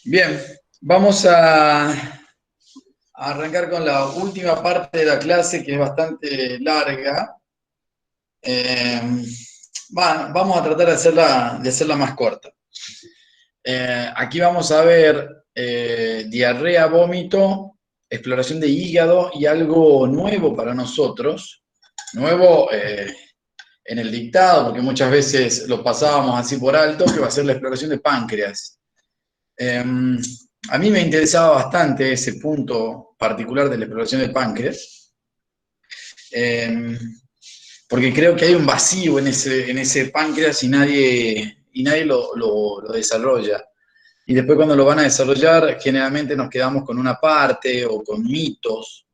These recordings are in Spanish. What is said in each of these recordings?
Bien, vamos a arrancar con la última parte de la clase, que es bastante larga. Eh, Vamos a tratar de hacerla más corta. Aquí vamos a ver diarrea, vómito, exploración de hígado y algo nuevo para nosotros. Nuevo en el dictado, porque muchas veces lo pasábamos así por alto, que va a ser la exploración de páncreas. A mí me interesaba bastante ese punto particular de la exploración de páncreas, porque creo que hay un vacío en ese páncreas y nadie lo desarrolla. Y después cuando lo van a desarrollar, generalmente nos quedamos con una parte o con mitos,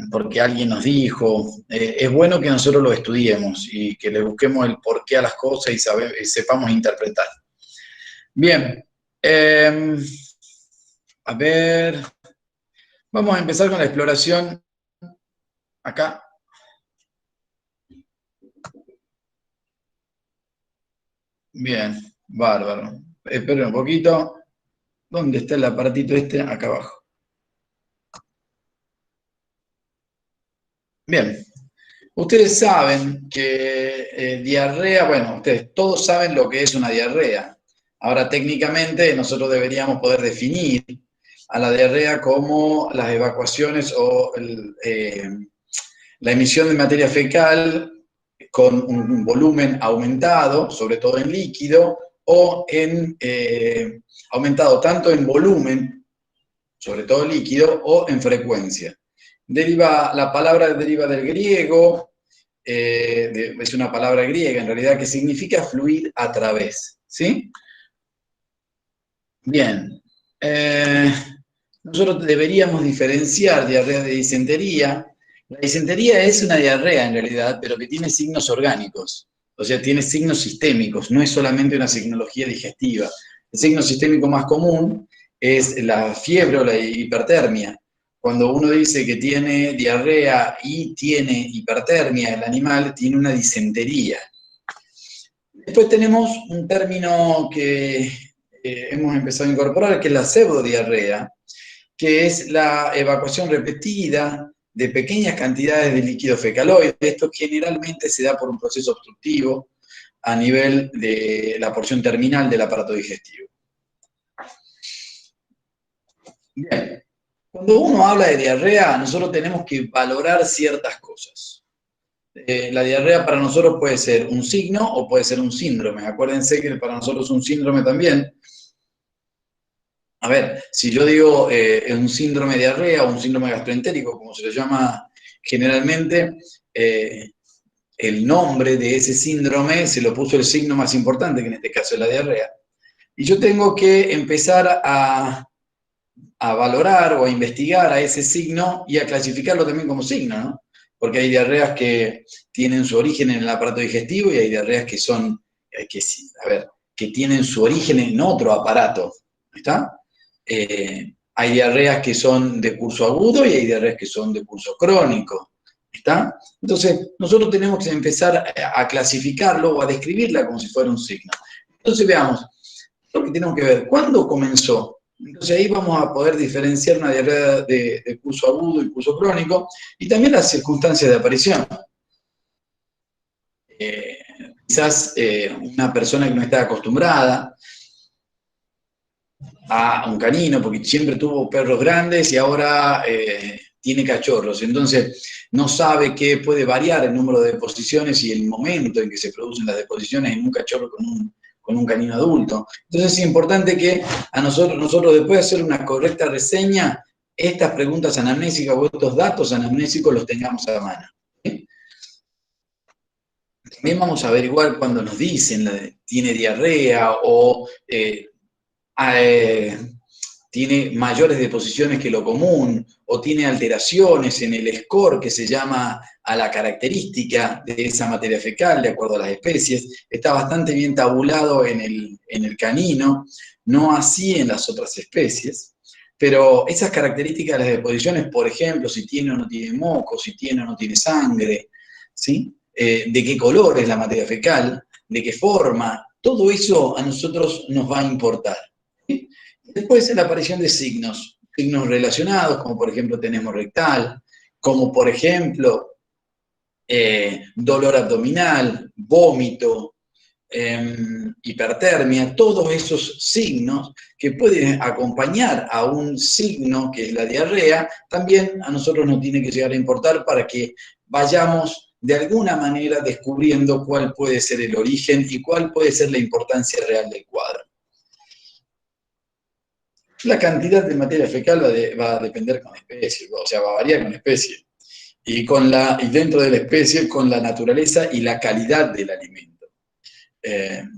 porque alguien nos dijo. Es bueno que nosotros lo estudiemos y que le busquemos el porqué a las cosas y sepamos interpretar. Bien, a ver, vamos a empezar con la exploración acá. Bien, bárbaro. Esperen un poquito. ¿Dónde está el aparatito este? Acá abajo. Bien. Ustedes saben que diarrea, bueno, ustedes todos saben lo que es una diarrea. Ahora, técnicamente, nosotros deberíamos poder definir a la diarrea como las evacuaciones o la emisión de materia fecal con un volumen aumentado, sobre todo en líquido, o aumentado tanto en volumen, sobre todo líquido, o en frecuencia. La palabra deriva del griego, es una palabra griega en realidad que significa fluir a través, ¿sí? Bien. Nosotros deberíamos diferenciar diarrea de disentería. La disentería es una diarrea en realidad, pero que tiene signos orgánicos, o sea, tiene signos sistémicos, no es solamente una signología digestiva. El signo sistémico más común es la fiebre o la hipertermia. Cuando uno dice que tiene diarrea y tiene hipertermia, el animal tiene una disentería. Después tenemos un término que hemos empezado a incorporar, que es la pseudodiarrea, que es la evacuación repetida de pequeñas cantidades de líquido fecaloide. Esto generalmente se da por un proceso obstructivo a nivel de la porción terminal del aparato digestivo. Bien, cuando uno habla de diarrea, nosotros tenemos que valorar ciertas cosas. La diarrea para nosotros puede ser un signo o puede ser un síndrome. Acuérdense que para nosotros es un síndrome también. A ver, si yo digo un síndrome de diarrea o un síndrome gastroentérico, como se le llama generalmente, el nombre de ese síndrome se lo puso el signo más importante, que en este caso es la diarrea. Y yo tengo que empezar a valorar o a investigar a ese signo y a clasificarlo también como signo, ¿no? Porque hay diarreas que tienen su origen en el aparato digestivo y hay diarreas que son, que tienen su origen en otro aparato, ¿está? Hay diarreas que son de curso agudo y hay diarreas que son de curso crónico, ¿está? Entonces, nosotros tenemos que empezar a clasificarlo o a describirla como si fuera un signo. Entonces, veamos, lo que tenemos que ver, ¿cuándo comenzó? Entonces ahí vamos a poder diferenciar una diarrea de curso agudo y curso crónico, y también las circunstancias de aparición. Eh, Quizás una persona que no está acostumbrada a un canino, porque siempre tuvo perros grandes y ahora tiene cachorros, entonces no sabe que puede variar el número de deposiciones y el momento en que se producen las deposiciones en un cachorro con un canino adulto. Entonces es importante que a nosotros después de hacer una correcta reseña, estas preguntas anamnésicas o estos datos anamnésicos los tengamos a mano. ¿Sí? También vamos a averiguar cuando nos dicen tiene diarrea o tiene mayores deposiciones que lo común o tiene alteraciones en el score que se llama a la característica de esa materia fecal de acuerdo a las especies. Está bastante bien tabulado en el canino, no así en las otras especies. Pero esas características de las deposiciones, por ejemplo, si tiene o no tiene moco, si tiene o no tiene sangre, ¿sí? De qué color es la materia fecal, de qué forma, todo eso a nosotros nos va a importar. ¿Sí? Después la aparición de signos relacionados, como por ejemplo tenemos rectal, como por ejemplo dolor abdominal, vómito, hipertermia, todos esos signos que pueden acompañar a un signo que es la diarrea, también a nosotros nos tiene que llegar a importar para que vayamos de alguna manera descubriendo cuál puede ser el origen y cuál puede ser la importancia real del cuadro. La cantidad de materia fecal va a depender con especie, o sea, va a variar con especie. Y dentro de la especie, con la naturaleza y la calidad del alimento.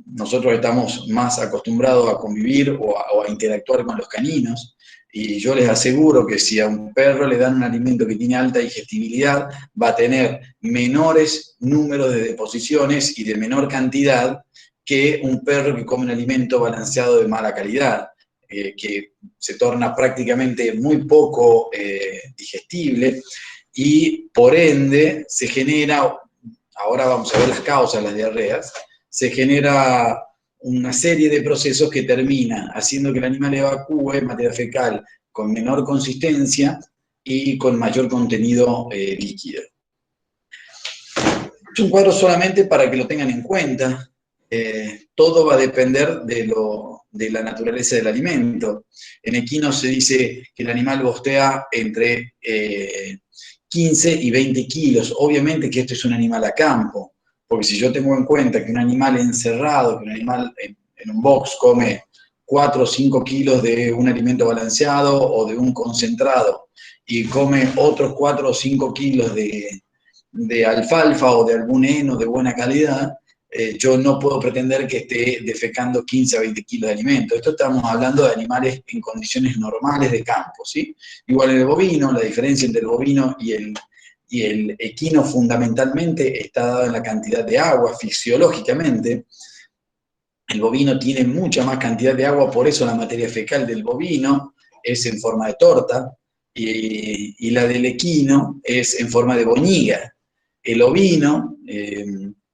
Nosotros estamos más acostumbrados a convivir o a interactuar con los caninos, y yo les aseguro que si a un perro le dan un alimento que tiene alta digestibilidad, va a tener menores números de deposiciones y de menor cantidad que un perro que come un alimento balanceado de mala calidad, que se torna prácticamente muy poco digestible, y por ende se genera, ahora vamos a ver las causas de las diarreas, se genera una serie de procesos que termina haciendo que el animal evacúe materia fecal con menor consistencia y con mayor contenido líquido. Es un cuadro solamente para que lo tengan en cuenta. Todo va a depender de la naturaleza del alimento. En equinos se dice que el animal bostea entre 15 y 20 kilos. Obviamente que esto es un animal a campo, porque si yo tengo en cuenta que un animal encerrado, que un animal en un box come 4 o 5 kilos de un alimento balanceado o de un concentrado, y come otros 4 o 5 kilos de alfalfa o de algún heno de buena calidad, yo no puedo pretender que esté defecando 15 a 20 kilos de alimento. Esto estamos hablando de animales en condiciones normales de campo, ¿sí? Igual en el bovino, la diferencia entre el bovino y el equino fundamentalmente está dada en la cantidad de agua, fisiológicamente. El bovino tiene mucha más cantidad de agua, por eso la materia fecal del bovino es en forma de torta, y la del equino es en forma de boñiga. El ovino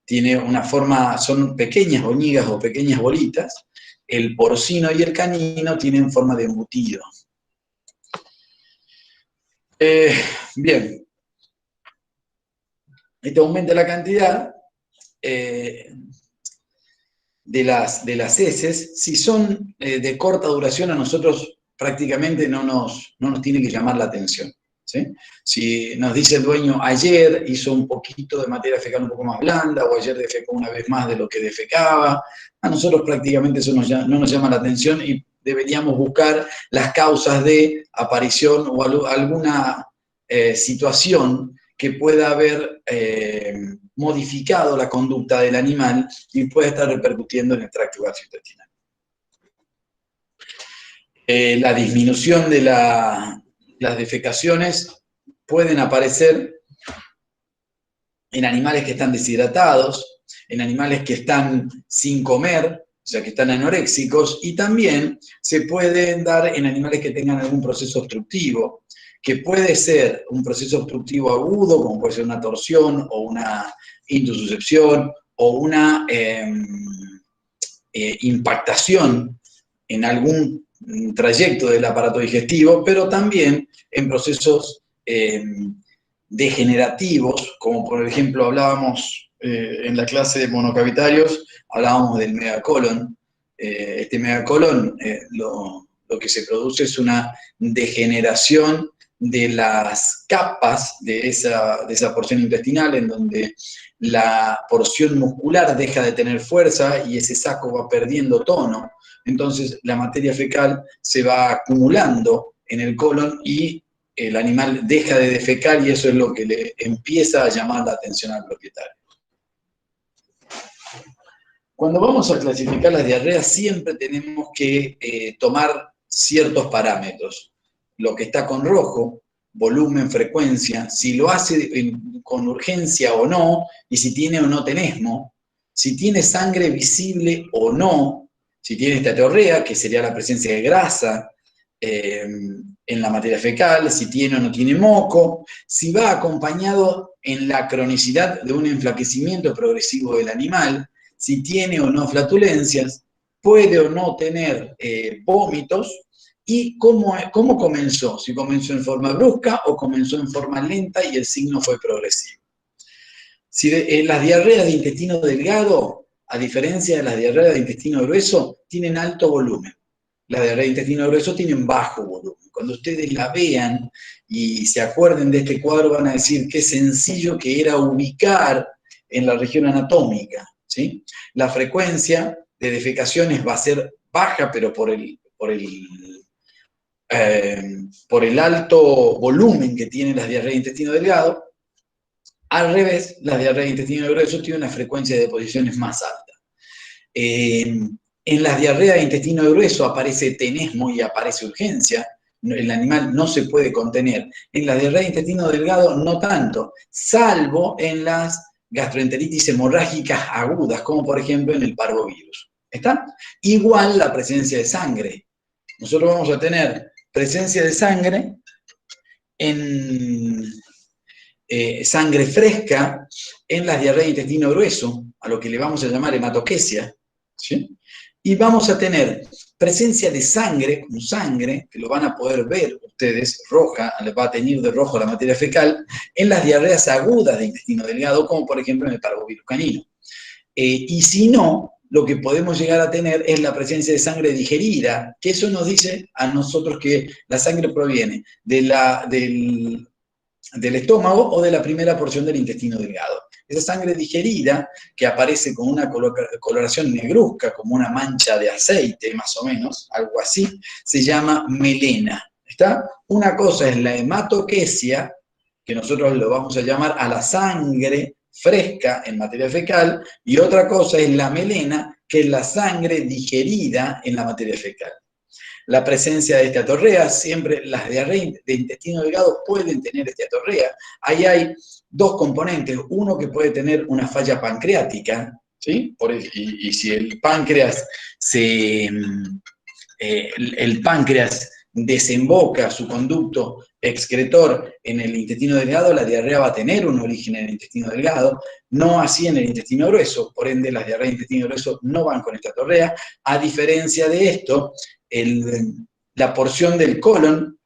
tiene una forma, son pequeñas boñigas o pequeñas bolitas. El porcino y el canino tienen forma de embutido. Bien. Esto aumenta la cantidad de las heces. Si son de corta duración, a nosotros prácticamente no nos tiene que llamar la atención, ¿sí? Si nos dice el dueño, ayer hizo un poquito de materia fecal un poco más blanda, o ayer defecó una vez más de lo que defecaba, a nosotros prácticamente eso no nos llama la atención, y deberíamos buscar las causas de aparición o alguna situación que pueda haber modificado la conducta del animal y puede estar repercutiendo en el tracto gastrointestinal. La disminución de las defecaciones pueden aparecer en animales que están deshidratados, en animales que están sin comer, o sea, que están anoréxicos, y también se pueden dar en animales que tengan algún proceso obstructivo, que puede ser un proceso obstructivo agudo, como puede ser una torsión o una intususcepción o una impactación en algún trayecto del aparato digestivo, pero también en procesos degenerativos, como por ejemplo hablábamos en la clase de monocavitarios, hablábamos del megacolon. Este megacolon, lo que se produce es una degeneración de las capas de esa porción intestinal, en donde la porción muscular deja de tener fuerza y ese saco va perdiendo tono. Entonces la materia fecal se va acumulando en el colon y el animal deja de defecar, y eso es lo que le empieza a llamar la atención al propietario. Cuando vamos a clasificar las diarreas, siempre tenemos que tomar ciertos parámetros. Lo que está con rojo, volumen, frecuencia, si lo hace con urgencia o no, y si tiene o no tenesmo, si tiene sangre visible o no, si tiene esteatorrea, que sería la presencia de grasa en la materia fecal, si tiene o no tiene moco, si va acompañado en la cronicidad de un enflaquecimiento progresivo del animal, si tiene o no flatulencias. puede o no tener vómitos, y cómo comenzó, si comenzó en forma brusca o comenzó en forma lenta y el signo fue progresivo. Si las diarreas de intestino delgado, a diferencia de las diarreas de intestino grueso, tienen alto volumen. Las diarreas de intestino grueso tienen bajo volumen. Cuando ustedes la vean y se acuerden de este cuadro, van a decir qué sencillo que era ubicar en la región anatómica, ¿sí? La frecuencia de defecaciones va a ser baja, pero por el alto volumen que tienen las diarreas de intestino delgado. Al revés, las diarreas de intestino grueso tienen una frecuencia de deposiciones más alta. En las diarreas de intestino grueso aparece tenesmo y aparece urgencia. El animal no se puede contener. En las diarreas de intestino delgado no tanto, salvo en las gastroenteritis hemorrágicas agudas, como por ejemplo en el parvovirus. ¿Está? Igual la presencia de sangre. Nosotros vamos a tener presencia de sangre en sangre fresca en las diarreas de intestino grueso, a lo que le vamos a llamar hematoquesia, ¿sí? Y vamos a tener presencia de sangre, con sangre, que lo van a poder ver ustedes, roja, les va a teñir de rojo la materia fecal, en las diarreas agudas de intestino delgado, como por ejemplo en el parvovirus canino. Y si no, lo que podemos llegar a tener es la presencia de sangre digerida, que eso nos dice a nosotros que la sangre proviene del estómago o de la primera porción del intestino delgado. Esa sangre digerida, que aparece con una coloración negruzca, como una mancha de aceite, más o menos, algo así, se llama melena. ¿Está? Una cosa es la hematoquesia, que nosotros lo vamos a llamar a la sangre fresca en materia fecal, y otra cosa es la melena, que es la sangre digerida en la materia fecal. La presencia de esteatorrea, siempre las diarreas de intestino delgado pueden tener esteatorrea. Ahí hay dos componentes, uno que puede tener una falla pancreática, ¿sí? Y si el páncreas el páncreas desemboca su conducto excretor en el intestino delgado, la diarrea va a tener un origen en el intestino delgado, no así en el intestino grueso, por ende las diarreas de intestino grueso no van con esteatorrea. A diferencia de esto, la porción del colon,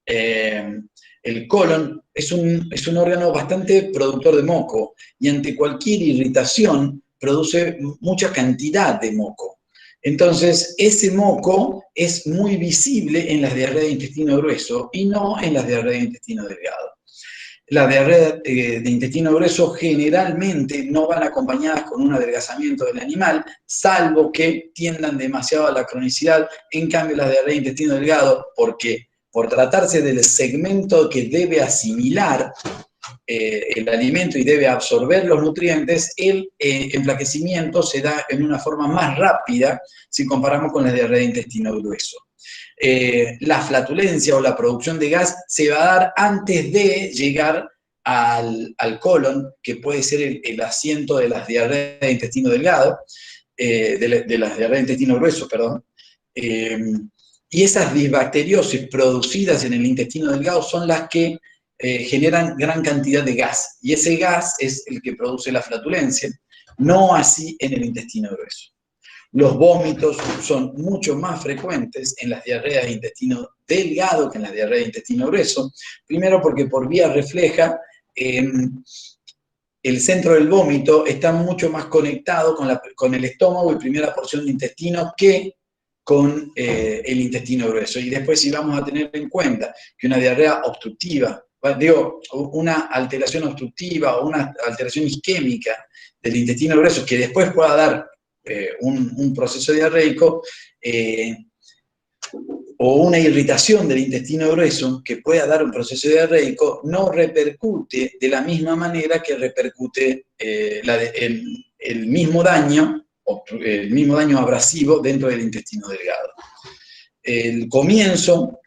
el colon es un órgano bastante productor de moco, y ante cualquier irritación produce mucha cantidad de moco. Entonces, ese moco es muy visible en las diarreas de intestino grueso y no en las diarreas de intestino delgado. Las diarreas de intestino grueso generalmente no van acompañadas con un adelgazamiento del animal, salvo que tiendan demasiado a la cronicidad. En cambio, las diarreas de intestino delgado, porque por tratarse del segmento que debe asimilar el alimento y debe absorber los nutrientes, el enflaquecimiento se da en una forma más rápida si comparamos con la diarrea de intestino grueso. La flatulencia o la producción de gas se va a dar antes de llegar al colon, que puede ser el asiento de las diarreas de intestino delgado, de las diarreas de intestino grueso, perdón. Y esas disbacteriosis producidas en el intestino delgado son las que generan gran cantidad de gas, y ese gas es el que produce la flatulencia, no así en el intestino grueso. Los vómitos son mucho más frecuentes en las diarreas de intestino delgado que en las diarreas de intestino grueso, primero porque por vía refleja el centro del vómito está mucho más conectado con el estómago y primera porción de intestino que con el intestino grueso. Y después, si vamos a tener en cuenta que una diarrea obstructiva, una alteración obstructiva o una alteración isquémica del intestino grueso que después pueda dar un proceso diarreico, o una irritación del intestino grueso que pueda dar un proceso diarreico, no repercute de la misma manera que repercute el mismo daño abrasivo dentro del intestino delgado. El comienzo,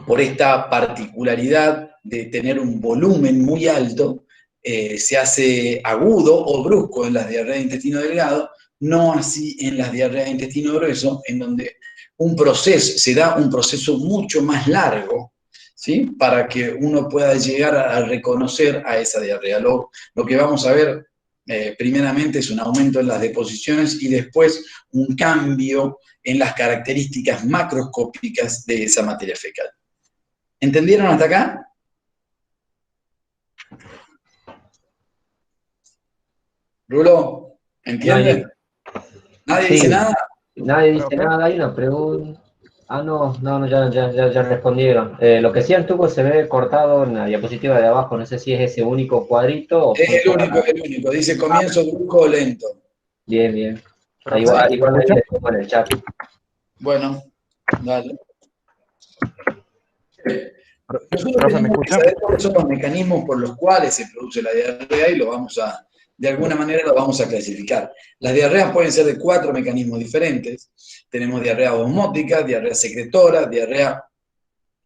por esta particularidad de tener un volumen muy alto, se hace agudo o brusco en las diarreas de intestino delgado, no así en las diarreas de intestino grueso, en donde se da un proceso mucho más largo, ¿sí? Para que uno pueda llegar a reconocer a esa diarrea. Lo que vamos a ver primeramente es un aumento en las deposiciones y después un cambio en las características macroscópicas de esa materia fecal. ¿Entendieron hasta acá? Rulo, ¿entienden? ¿Nadie dice Sí, nada? nadie dice nada, hay una pregunta. Ah, no, ya respondieron. Lo que sí, Antuco, se ve cortado en la diapositiva de abajo, no sé si es ese único cuadrito o Es fue toda la... el único. Dice comienzo brusco o lento. Bien. Ah, Profe, ¿me igual ahí escucha? les pongo en el chat. Bueno, dale. Nosotros Profe, ¿me tenemos que escucha? saber cuáles son los mecanismos por los cuales se produce la diarrea y de alguna manera lo vamos a clasificar. Las diarreas pueden ser de 4 mecanismos diferentes. Tenemos diarrea osmótica, diarrea secretora, diarrea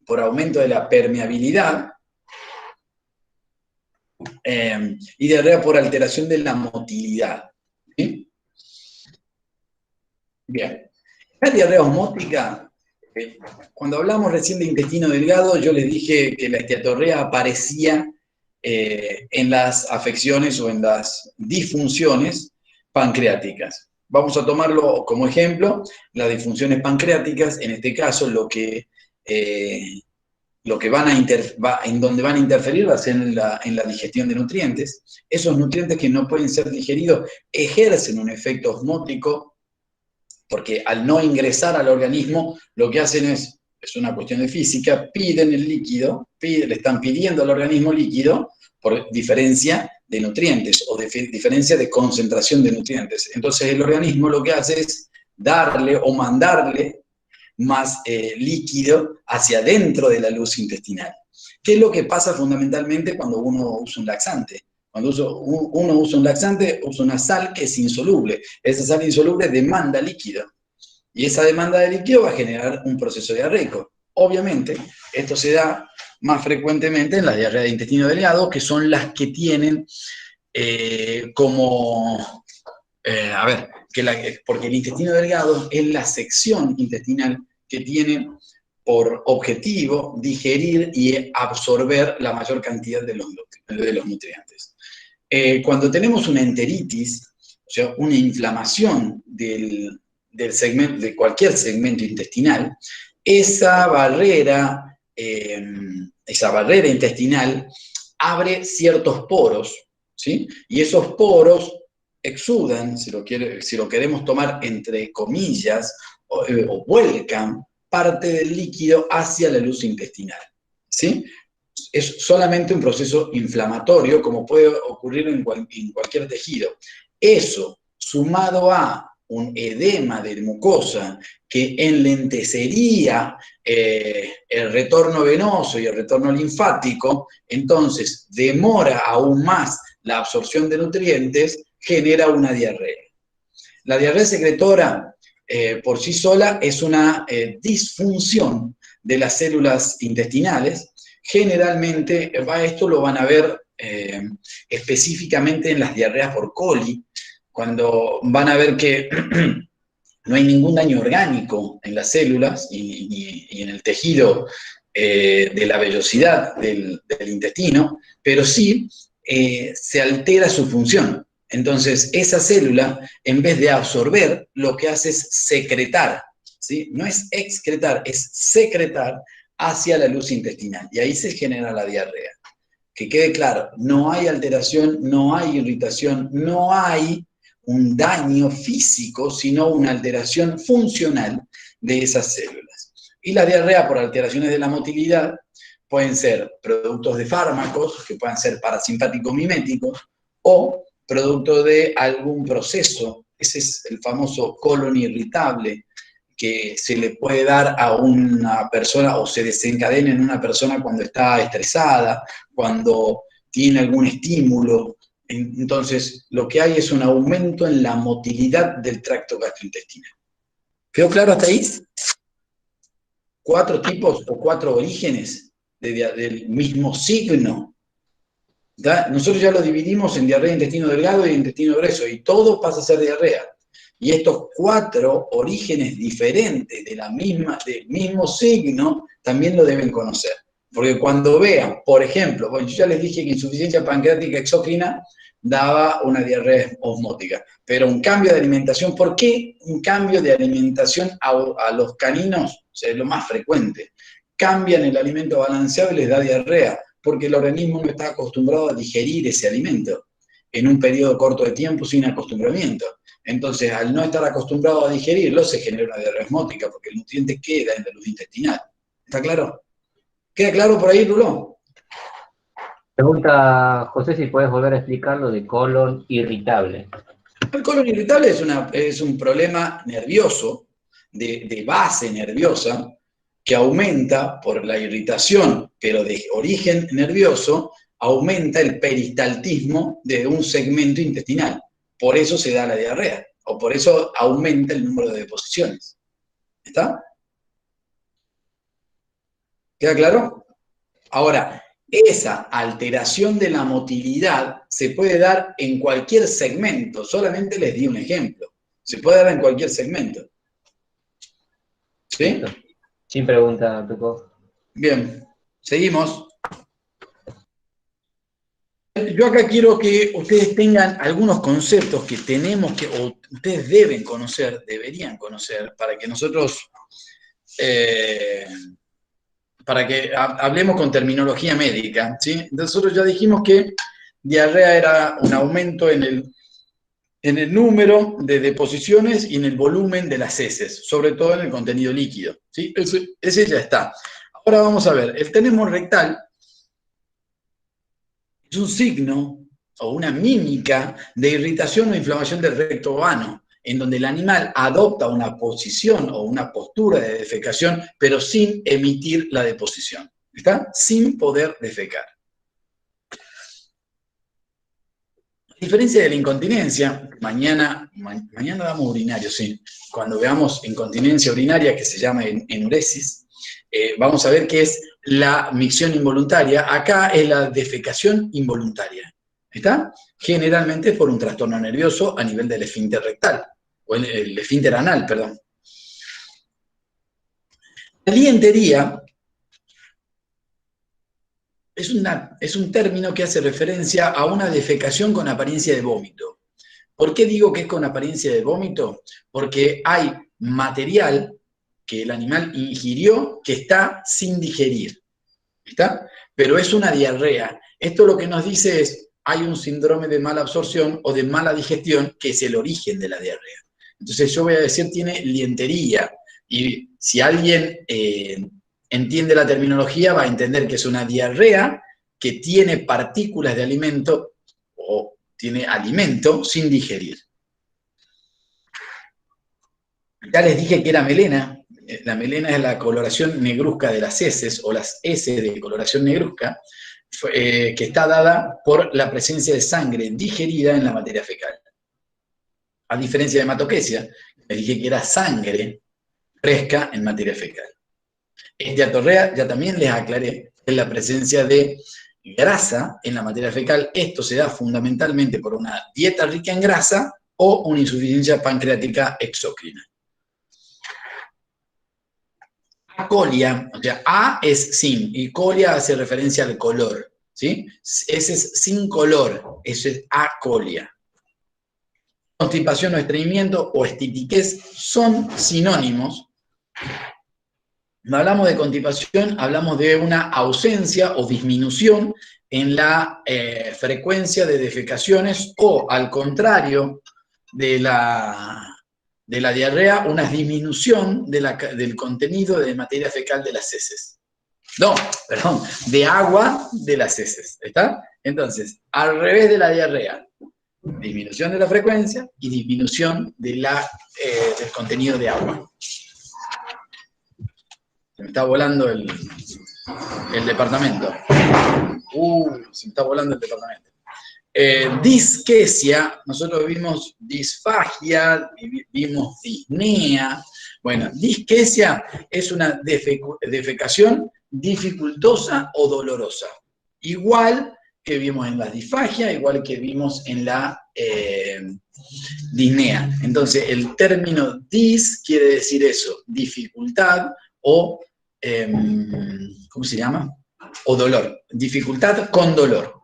por aumento de la permeabilidad y diarrea por alteración de la motilidad. ¿Sí? Bien. La diarrea osmótica, cuando hablamos recién de intestino delgado, yo les dije que la esteatorrea aparecía en las afecciones o en las disfunciones pancreáticas. Vamos a tomarlo como ejemplo, las disfunciones pancreáticas, en este caso lo que van en donde van a interferir va a ser en la digestión de nutrientes. Esos nutrientes que no pueden ser digeridos ejercen un efecto osmótico porque al no ingresar al organismo, lo que hacen es una cuestión de física, piden el líquido, le están pidiendo al organismo líquido por diferencia de nutrientes o diferencia de concentración de nutrientes. Entonces el organismo lo que hace es darle o mandarle más líquido hacia adentro de la luz intestinal. ¿Qué es lo que pasa fundamentalmente cuando uno usa un laxante? Cuando uno usa un laxante, usa una sal que es insoluble. Esa sal insoluble demanda líquido. Y esa demanda de líquido va a generar un proceso diarreico. Obviamente, esto se da más frecuentemente en las diarreas de intestino delgado, que son las que tienen porque el intestino delgado es la sección intestinal que tiene por objetivo digerir y absorber la mayor cantidad de los nutrientes. Cuando tenemos una enteritis, o sea, una inflamación del segmento, de cualquier segmento intestinal, esa barrera intestinal abre ciertos poros, ¿sí? Y esos poros exudan, si lo queremos tomar entre comillas, o vuelcan parte del líquido hacia la luz intestinal, ¿sí? Es solamente un proceso inflamatorio, como puede ocurrir en cualquier tejido. Eso, sumado a un edema de mucosa que enlentecería el retorno venoso y el retorno linfático, entonces demora aún más la absorción de nutrientes, genera una diarrea. La diarrea secretora por sí sola es una disfunción de las células intestinales. Generalmente, esto lo van a ver específicamente en las diarreas por coli, cuando van a ver que no hay ningún daño orgánico en las células y en el tejido de la vellosidad del intestino, pero sí se altera su función. Entonces, esa célula, en vez de absorber, lo que hace es secretar, ¿sí? No es excretar, es secretar hacia la luz intestinal. Y ahí se genera la diarrea. Que quede claro, no hay alteración, no hay irritación, no hay un daño físico, sino una alteración funcional de esas células. Y la diarrea por alteraciones de la motilidad pueden ser productos de fármacos, que puedan ser parasimpáticos miméticos, o producto de algún proceso. Ese es el famoso colon irritable que se le puede dar a una persona o se desencadena en una persona cuando está estresada, cuando tiene algún estímulo. Entonces, lo que hay es un aumento en la motilidad del tracto gastrointestinal. ¿Quedó claro hasta ahí? 4 tipos o 4 orígenes del mismo signo. ¿Da? Nosotros ya lo dividimos en diarrea de intestino delgado y intestino grueso, y todo pasa a ser diarrea. Y estos 4 orígenes diferentes del mismo signo también lo deben conocer. Porque cuando vean, por ejemplo, bueno, yo ya les dije que insuficiencia pancreática exócrina daba una diarrea osmótica, pero un cambio de alimentación, ¿por qué un cambio de alimentación a los caninos? O sea, es lo más frecuente. Cambian el alimento balanceado y les da diarrea, porque el organismo no está acostumbrado a digerir ese alimento en un periodo corto de tiempo sin acostumbramiento. Entonces, al no estar acostumbrado a digerirlo, se genera una diarrea osmótica, porque el nutriente queda en la luz intestinal. ¿Está claro? ¿Queda claro por ahí, Rulo? Pregunta José si puedes volver a explicar lo de colon irritable. El colon irritable es un problema nervioso, de base nerviosa, que aumenta por la irritación, pero de origen nervioso, aumenta el peristaltismo de un segmento intestinal. Por eso se da la diarrea, o por eso aumenta el número de deposiciones. ¿Está? ¿Queda claro? Ahora, esa alteración de la motilidad se puede dar en cualquier segmento, solamente les di un ejemplo. Se puede dar en cualquier segmento. ¿Sí? Sin pregunta, Tuco. Bien, seguimos. Yo acá quiero que ustedes tengan algunos conceptos que tenemos que, o ustedes deben conocer, deberían conocer, para que nosotros, para que hablemos con terminología médica, ¿sí? Nosotros ya dijimos que diarrea era un aumento en el número de deposiciones y en el volumen de las heces, sobre todo en el contenido líquido, ¿sí? Ese ya está. Ahora vamos a ver, el tenemo rectal es un signo o una mímica de irritación o inflamación del recto ano, en donde el animal adopta una posición o una postura de defecación, pero sin emitir la deposición. ¿Está? Sin poder defecar. A diferencia de la incontinencia, mañana damos urinario, sí. Cuando veamos incontinencia urinaria, que se llama enuresis, vamos a ver qué es la micción involuntaria. Acá es la defecación involuntaria. ¿Está? Generalmente por un trastorno nervioso a nivel del esfínter rectal, o el esfínter anal, perdón. La dientería es un término que hace referencia a una defecación con apariencia de vómito. ¿Por qué digo que es con apariencia de vómito? Porque hay material que el animal ingirió que está sin digerir. ¿Está? Pero es una diarrea. Esto lo que nos dice es, hay un síndrome de mala absorción o de mala digestión que es el origen de la diarrea. Entonces yo voy a decir, tiene lientería. Y si alguien entiende la terminología, va a entender que es una diarrea que tiene partículas de alimento o tiene alimento sin digerir. Ya les dije que era melena. La melena es la coloración negruzca de las heces, o las heces de coloración negruzca, que está dada por la presencia de sangre digerida en la materia fecal. A diferencia de hematoquesia, les dije que era sangre fresca en materia fecal. Esteatorrea, ya también les aclaré, es la presencia de grasa en la materia fecal. Esto se da fundamentalmente por una dieta rica en grasa o una insuficiencia pancreática exócrina. Acolia, o sea, A es sin, y colia hace referencia al color, ¿sí? Ese es sin color, eso es acolia. Constipación o estreñimiento o estitiquez son sinónimos. Cuando hablamos de constipación, hablamos de una ausencia o disminución en la frecuencia de defecaciones o, al contrario de la diarrea, una disminución del contenido de materia fecal de las heces. No, perdón, de agua de las heces, ¿está? Entonces, al revés de la diarrea, disminución de la frecuencia y disminución del contenido de agua. Se me está volando el departamento. Se me está volando el departamento. Disquesia, nosotros vimos disfagia, vimos disnea. Bueno, disquesia es una defecación dificultosa o dolorosa. Igual que vimos en la disfagia, igual que vimos en la disnea. Entonces, el término dis quiere decir eso, dificultad o, ¿cómo se llama? o dolor, dificultad con dolor.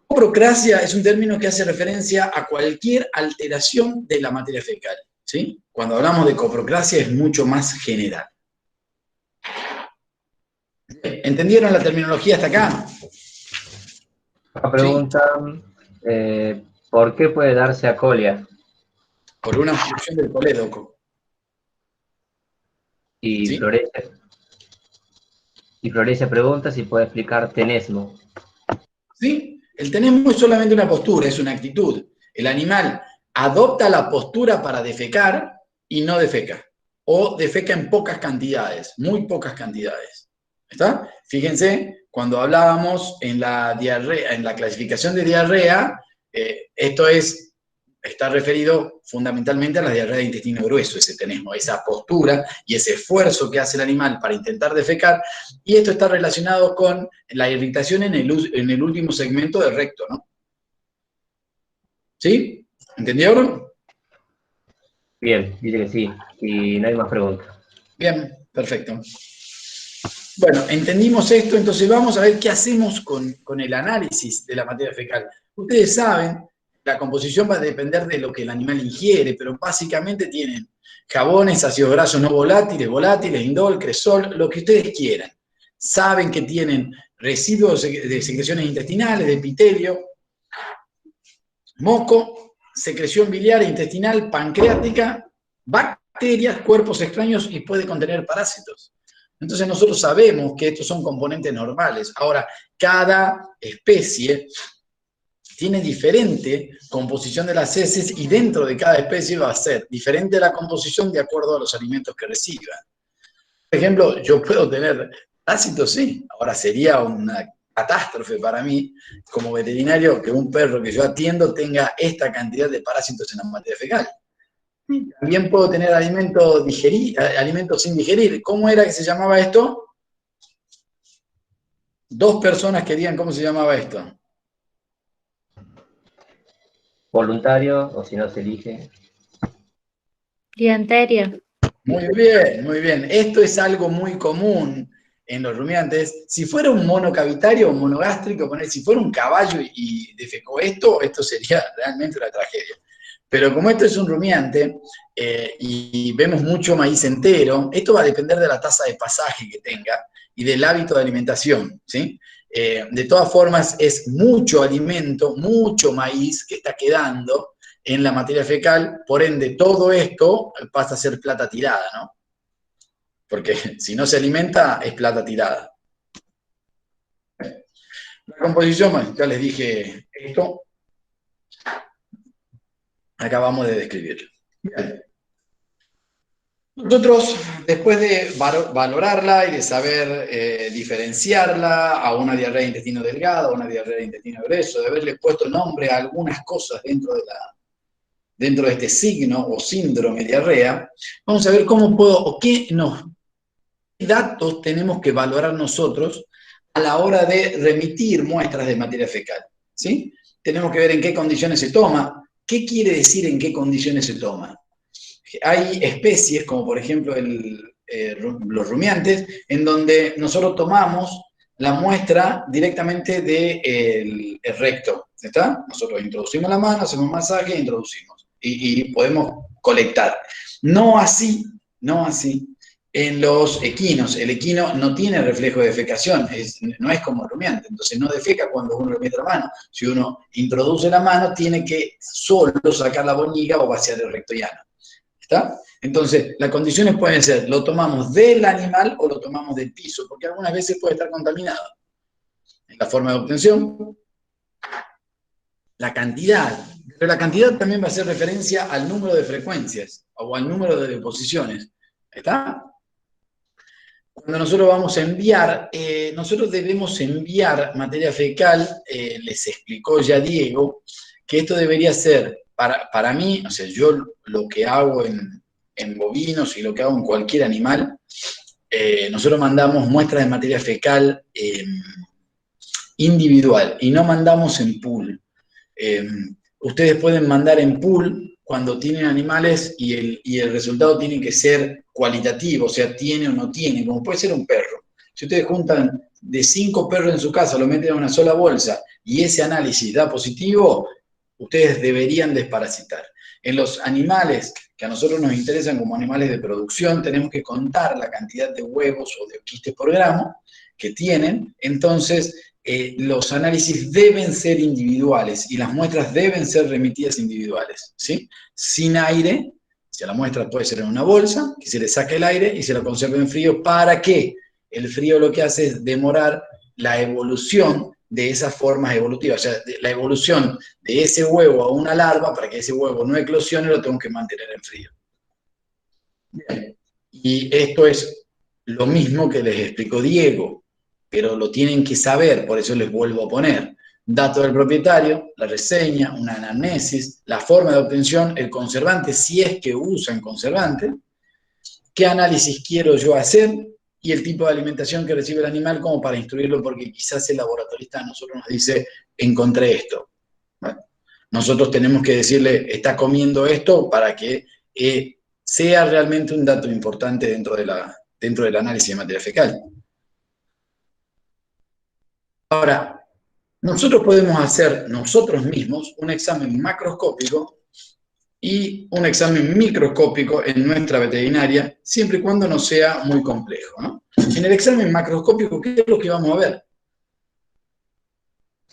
Coprocracia es un término que hace referencia a cualquier alteración de la materia fecal, ¿sí? Cuando hablamos de coprocracia es mucho más general. ¿Entendieron la terminología hasta acá? Una pregunta, ¿por qué puede darse acolia? Por una obstrucción del colédoco. Y ¿Sí? Florencia pregunta si puede explicar tenesmo. ¿Sí? El tenesmo es solamente una postura, es una actitud. El animal adopta la postura para defecar y no defeca. O defeca en pocas cantidades, muy pocas cantidades. ¿Está? Fíjense, cuando hablábamos en la diarrea, en la clasificación de diarrea, esto está referido fundamentalmente a la diarrea de intestino grueso, ese tenesmo, esa postura y ese esfuerzo que hace el animal para intentar defecar, y esto está relacionado con la irritación en el último segmento del recto, ¿no? ¿Sí? ¿Entendieron? Bien, dice que sí, y no hay más preguntas. Bien, perfecto. Bueno, entendimos esto, entonces vamos a ver qué hacemos con el análisis de la materia fecal. Ustedes saben, la composición va a depender de lo que el animal ingiere, pero básicamente tienen jabones, ácidos grasos no volátiles, indol, cresol, lo que ustedes quieran. Saben que tienen residuos de secreciones intestinales, de epitelio, moco, secreción biliar e intestinal, pancreática, bacterias, cuerpos extraños y puede contener parásitos. Entonces nosotros sabemos que estos son componentes normales. Ahora, cada especie tiene diferente composición de las heces y dentro de cada especie va a ser diferente la composición de acuerdo a los alimentos que reciban. Por ejemplo, yo puedo tener parásitos, sí. Ahora sería una catástrofe para mí, como veterinario, que un perro que yo atiendo tenga esta cantidad de parásitos en la materia fecal. También puedo tener alimentos sin digerir. ¿Cómo era que se llamaba esto? Dos personas querían, ¿cómo se llamaba esto? Voluntario, o si no se elige. Dianteria. Muy bien, muy bien. Esto es algo muy común en los rumiantes. Si fuera un mono cavitario o un monogástrico, si fuera un caballo y defecó esto sería realmente una tragedia. Pero como esto es un rumiante y vemos mucho maíz entero, esto va a depender de la tasa de pasaje que tenga y del hábito de alimentación, ¿sí? De todas formas, es mucho alimento, mucho maíz que está quedando en la materia fecal, por ende, todo esto pasa a ser plata tirada, ¿no? Porque si no se alimenta, es plata tirada. La composición, ya les dije esto. Acabamos de describirlo. Bien. Nosotros, después de valorarla y de saber diferenciarla a una diarrea de intestino delgado, a una diarrea de intestino grueso, de haberle puesto nombre a algunas cosas dentro de este signo o síndrome diarrea, vamos a ver cómo qué datos tenemos que valorar nosotros a la hora de remitir muestras de materia fecal, ¿sí? Tenemos que ver en qué condiciones se toma. ¿Qué quiere decir en qué condiciones se toma? Hay especies, como por ejemplo los rumiantes, en donde nosotros tomamos la muestra directamente del recto, ¿está? Nosotros introducimos la mano, hacemos un masaje e introducimos. Y podemos colectar. No así en los equinos. El equino no tiene reflejo de defecación, no es como el rumiante, entonces no defeca cuando uno le mete la mano. Si uno introduce la mano, tiene que solo sacar la boñiga o vaciar el recto llano. ¿Está? Entonces, las condiciones pueden ser, lo tomamos del animal o lo tomamos del piso, porque algunas veces puede estar contaminado. En la forma de obtención, la cantidad, pero la cantidad también va a hacer referencia al número de frecuencias o al número de deposiciones. ¿Está? Cuando nosotros vamos a enviar, nosotros debemos enviar materia fecal, les explicó ya Diego, que esto debería ser, para mí, o sea, yo lo que hago en bovinos y lo que hago en cualquier animal, nosotros mandamos muestras de materia fecal individual y no mandamos en pool. Ustedes pueden mandar en pool cuando tienen animales y el resultado tiene que ser cualitativo, o sea, tiene o no tiene, como puede ser un perro. Si ustedes juntan de 5 perros en su casa, lo meten en una sola bolsa y ese análisis da positivo, ustedes deberían desparasitar. En los animales que a nosotros nos interesan como animales de producción, tenemos que contar la cantidad de huevos o de quistes por gramo que tienen, entonces los análisis deben ser individuales y las muestras deben ser remitidas individuales, ¿sí? Sin aire, si la muestra puede ser en una bolsa, que se le saque el aire y se la conserve en frío, ¿para qué? El frío lo que hace es demorar la evolución de esas formas evolutivas, o sea, la evolución de ese huevo a una larva, para que ese huevo no eclosione, lo tengo que mantener en frío. Bien. Y esto es lo mismo que les explicó Diego, pero lo tienen que saber, por eso les vuelvo a poner. Dato del propietario, la reseña, una anamnesis, la forma de obtención, el conservante, si es que usan conservante, qué análisis quiero yo hacer y el tipo de alimentación que recibe el animal como para instruirlo, porque quizás el laboratorista a nosotros nos dice, encontré esto. Bueno, nosotros tenemos que decirle, está comiendo esto para que sea realmente un dato importante dentro del análisis de materia fecal. Ahora, nosotros podemos hacer nosotros mismos un examen macroscópico y un examen microscópico en nuestra veterinaria, siempre y cuando no sea muy complejo, ¿no? En el examen macroscópico, ¿qué es lo que vamos a ver?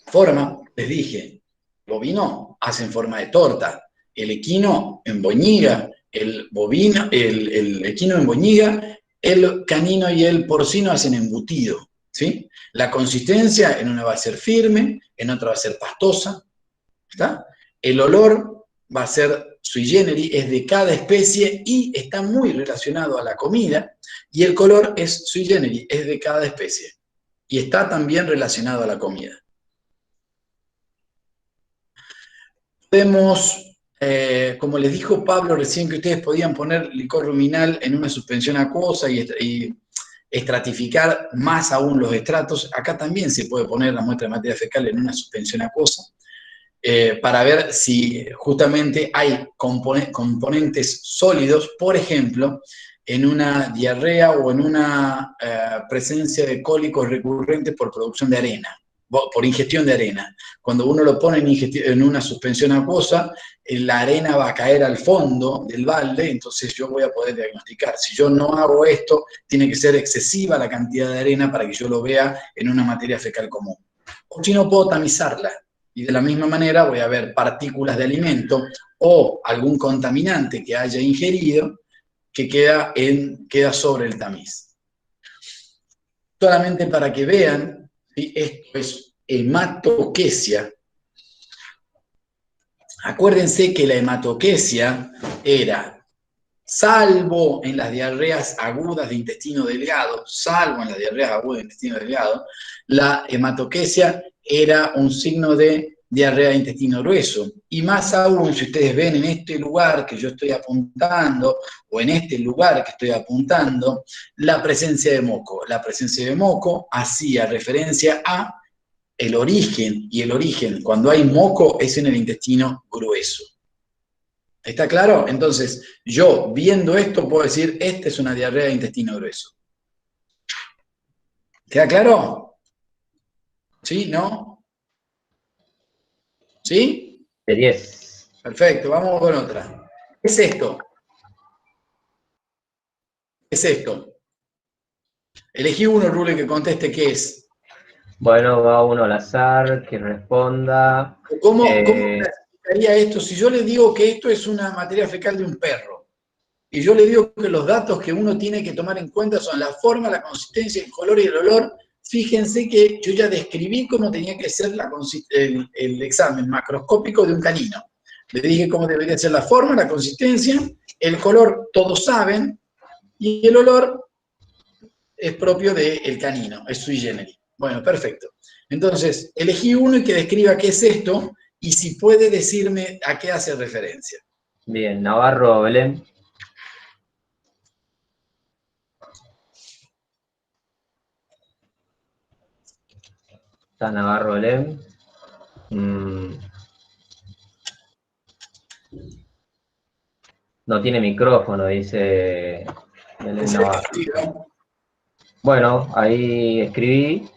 Forma, les dije, el bovino hace en forma de torta, el equino en boñiga, el equino en boñiga, el canino y el porcino hacen embutido, ¿sí? La consistencia en una va a ser firme, en otra va a ser pastosa, ¿está? El olor va a ser sui generis, es de cada especie y está muy relacionado a la comida, y el color es sui generis, es de cada especie, y está también relacionado a la comida. Podemos, como les dijo Pablo recién, que ustedes podían poner licor ruminal en una suspensión acuosa y estratificar más aún los estratos. Acá también se puede poner la muestra de materia fecal en una suspensión acuosa para ver si justamente hay componentes sólidos, por ejemplo, en una diarrea o en una presencia de cólicos recurrentes por producción de arena, por ingestión de arena. Cuando uno lo pone en una suspensión acuosa, la arena va a caer al fondo del balde, entonces yo voy a poder diagnosticar. Si yo no hago esto, tiene que ser excesiva la cantidad de arena para que yo lo vea en una materia fecal común. O si no, puedo tamizarla. Y de la misma manera voy a ver partículas de alimento o algún contaminante que haya ingerido que queda sobre el tamiz. Solamente para que vean, ¿sí? Esto es hematoquesia. Acuérdense que la hematoquesia era, salvo en las diarreas agudas de intestino delgado, la hematoquesia era un signo de diarrea de intestino grueso. Y más aún, si ustedes ven en este lugar que yo estoy apuntando, o en este lugar que estoy apuntando, la presencia de moco. La presencia de moco hacía referencia a el origen, y el origen, cuando hay moco, es en el intestino grueso. ¿Está claro? Entonces, yo viendo esto puedo decir, esta es una diarrea de intestino grueso. ¿Queda claro? ¿Sí? ¿No? ¿Sí? De 10. Perfecto, vamos con otra. ¿Qué es esto? ¿Qué es esto? Elegí uno, Rule, que conteste qué es. Bueno, va uno al azar, que responda. ¿Cómo clasificaría esto? Si yo le digo que esto es una materia fecal de un perro, y yo le digo que los datos que uno tiene que tomar en cuenta son la forma, la consistencia, el color y el olor, fíjense que yo ya describí cómo tenía que ser el examen macroscópico de un canino. Le dije cómo debería ser la forma, la consistencia, el color, todos saben, y el olor es propio del canino, es sui generis. Bueno, perfecto. Entonces, elegí uno y que describa qué es esto y si puede decirme a qué hace referencia. Bien, Navarro, Belén. Está Navarro, Belén. No tiene micrófono, dice Belén Navarro. Bueno, ahí escribí,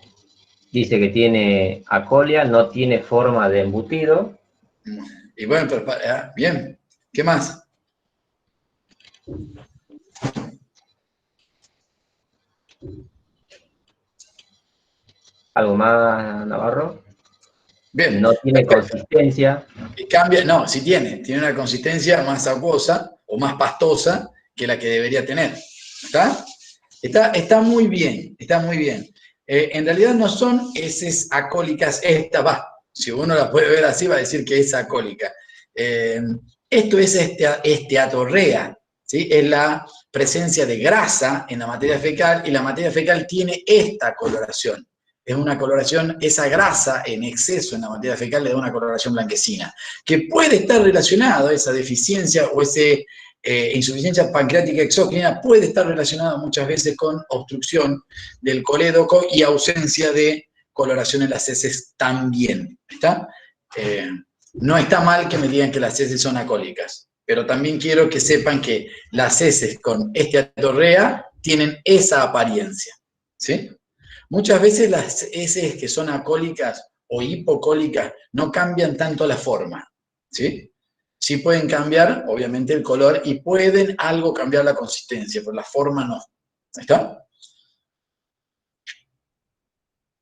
dice que tiene acolia, no tiene forma de embutido. Y bueno, pero, bien, ¿qué más? ¿Algo más, Navarro? Bien, No tiene perfecto. consistencia. Y cambia, no, sí tiene una consistencia más acuosa o más pastosa que la que debería tener. ¿Está? Está muy bien, está muy bien. En realidad no son heces acólicas, esta va. Si uno la puede ver así, va a decir que es acólica. Esto es esteatorrea, ¿sí? Es la presencia de grasa en la materia fecal y la materia fecal tiene esta coloración. Es una coloración, esa grasa en exceso en la materia fecal le da una coloración blanquecina, que puede estar relacionado a esa deficiencia o ese insuficiencia pancreática exógena puede estar relacionada muchas veces con obstrucción del colédoco y ausencia de coloración en las heces también. ¿Está? No está mal que me digan que las heces son acólicas, pero también quiero que sepan que las heces con esteatorrea tienen esa apariencia. ¿Sí? Muchas veces las heces que son acólicas o hipocólicas no cambian tanto la forma. ¿Sí? Sí pueden cambiar, obviamente, el color y pueden algo cambiar la consistencia, pero la forma no. ¿Está?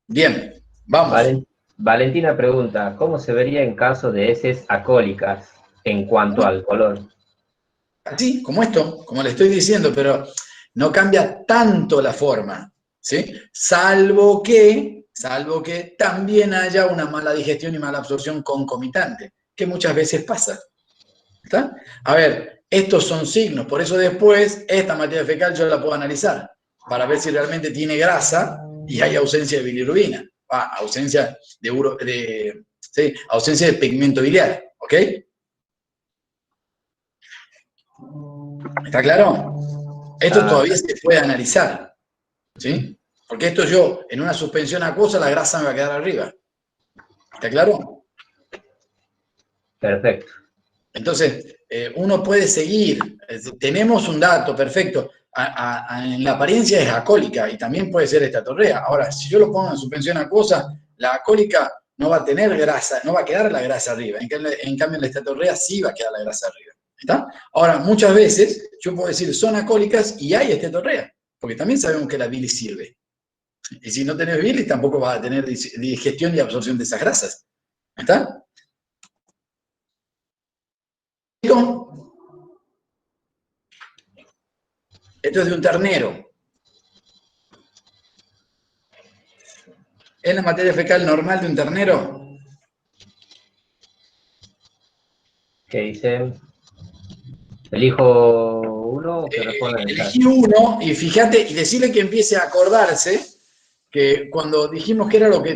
Bien, vamos. Valentina pregunta, ¿cómo se vería en caso de heces acólicas en cuanto al color? Así, como esto, como le estoy diciendo, pero no cambia tanto la forma, ¿sí? Salvo que también haya una mala digestión y mala absorción concomitante, que muchas veces pasa. ¿Está? A ver, estos son signos, por eso después esta materia fecal yo la puedo analizar para ver si realmente tiene grasa y hay ausencia de bilirrubina, ausencia ¿sí? Ausencia de pigmento biliar, ¿ok? ¿Está claro? Esto Ah, todavía se puede analizar, ¿sí? Porque esto yo, en una suspensión acuosa, la grasa me va a quedar arriba. ¿Está claro? perfecto. Entonces, uno puede seguir. Tenemos un dato, perfecto. En la apariencia es acólica y también puede ser estatorrea. Ahora, si yo lo pongo en suspensión acuosa, la acólica no va a tener grasa, no va a quedar la grasa arriba. En cambio, en la estatorrea sí va a quedar la grasa arriba. ¿Está? Ahora, muchas veces yo puedo decir son acólicas y hay esteatorrea, porque también sabemos que la bilis sirve. Y si no tenés bilis, tampoco vas a tener digestión y absorción de esas grasas. ¿Está? Esto es de un ternero. ¿Es la materia fecal normal de un ternero? ¿Qué dice? Elijo uno que responda en el chat. Elegí uno y fíjate, y decirle que empiece a acordarse que cuando dijimos que era lo que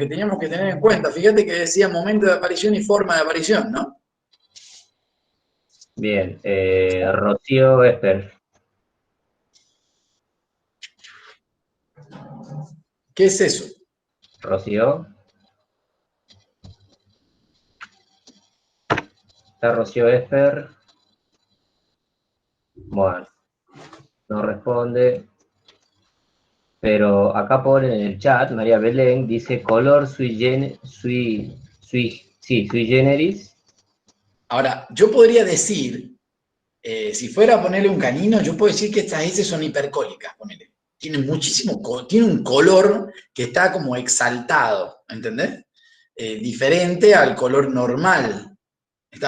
teníamos que tener en cuenta, fíjate que decía momento de aparición y forma de aparición, ¿no? Bien, Rocío Esper. ¿Qué es eso? Rocío. Está Rocío Esper. Bueno, no responde. Pero acá pone en el chat, María Belén dice color sui generis. Ahora, yo podría decir, si fuera a ponerle un canino, yo puedo decir que estas heces son hipercólicas, ponele. Tienen tiene un color que está como exaltado, ¿entendés? Diferente al color normal.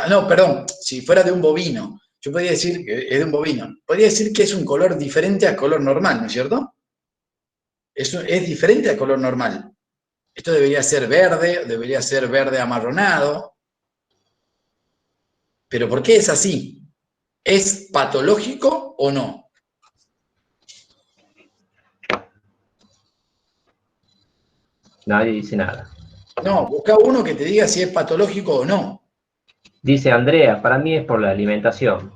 No, perdón, si fuera de un bovino, yo podría decir que es de un bovino, podría decir que es un color diferente al color normal, ¿no es cierto? Eso es diferente al color normal. Esto debería ser verde amarronado, pero ¿por qué es así? ¿Es patológico o no? Nadie dice nada. No, busca uno que te diga si es patológico o no. Dice Andrea, para mí es por la alimentación.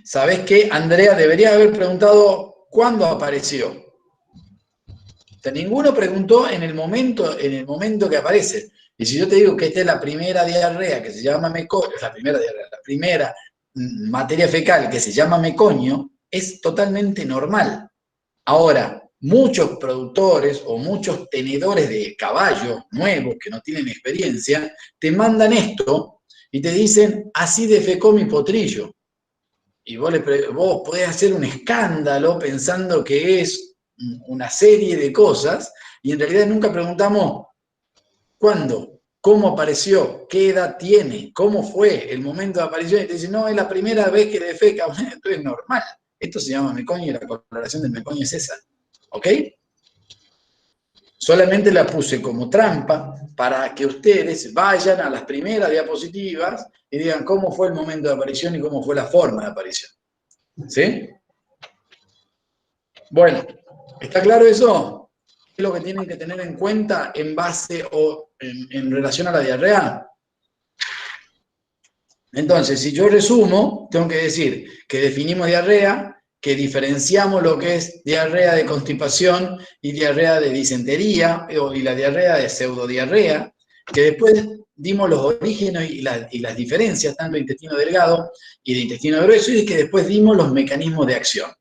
¿Sabés qué? Andrea debería haber preguntado cuándo apareció. O sea, ninguno preguntó en el momento que aparece. Y si yo te digo que esta es la primera diarrea que se llama meconio, la primera materia fecal que se llama meconio, es totalmente normal. Ahora, muchos productores o muchos tenedores de caballos nuevos que no tienen experiencia, te mandan esto y te dicen, así defecó mi potrillo. Y vos podés hacer un escándalo pensando que es una serie de cosas y en realidad nunca preguntamos cuándo, cómo apareció, qué edad tiene, cómo fue el momento de aparición. Y te dicen, no, es la primera vez que defeca. Bueno, esto es normal. Esto se llama mecoño y la coloración del mecoño es esa. ¿Ok? Solamente la puse como trampa para que ustedes vayan a las primeras diapositivas y digan cómo fue el momento de aparición y cómo fue la forma de aparición. ¿Sí? Bueno, ¿está claro eso? ¿Qué es lo que tienen que tener en cuenta en base o en relación a la diarrea? Entonces, si yo resumo, tengo que decir que definimos diarrea, que diferenciamos lo que es diarrea de constipación y diarrea de disentería, y la diarrea de pseudodiarrea, que después dimos los orígenes y las diferencias, tanto de intestino delgado y de intestino grueso, y que después dimos los mecanismos de acción.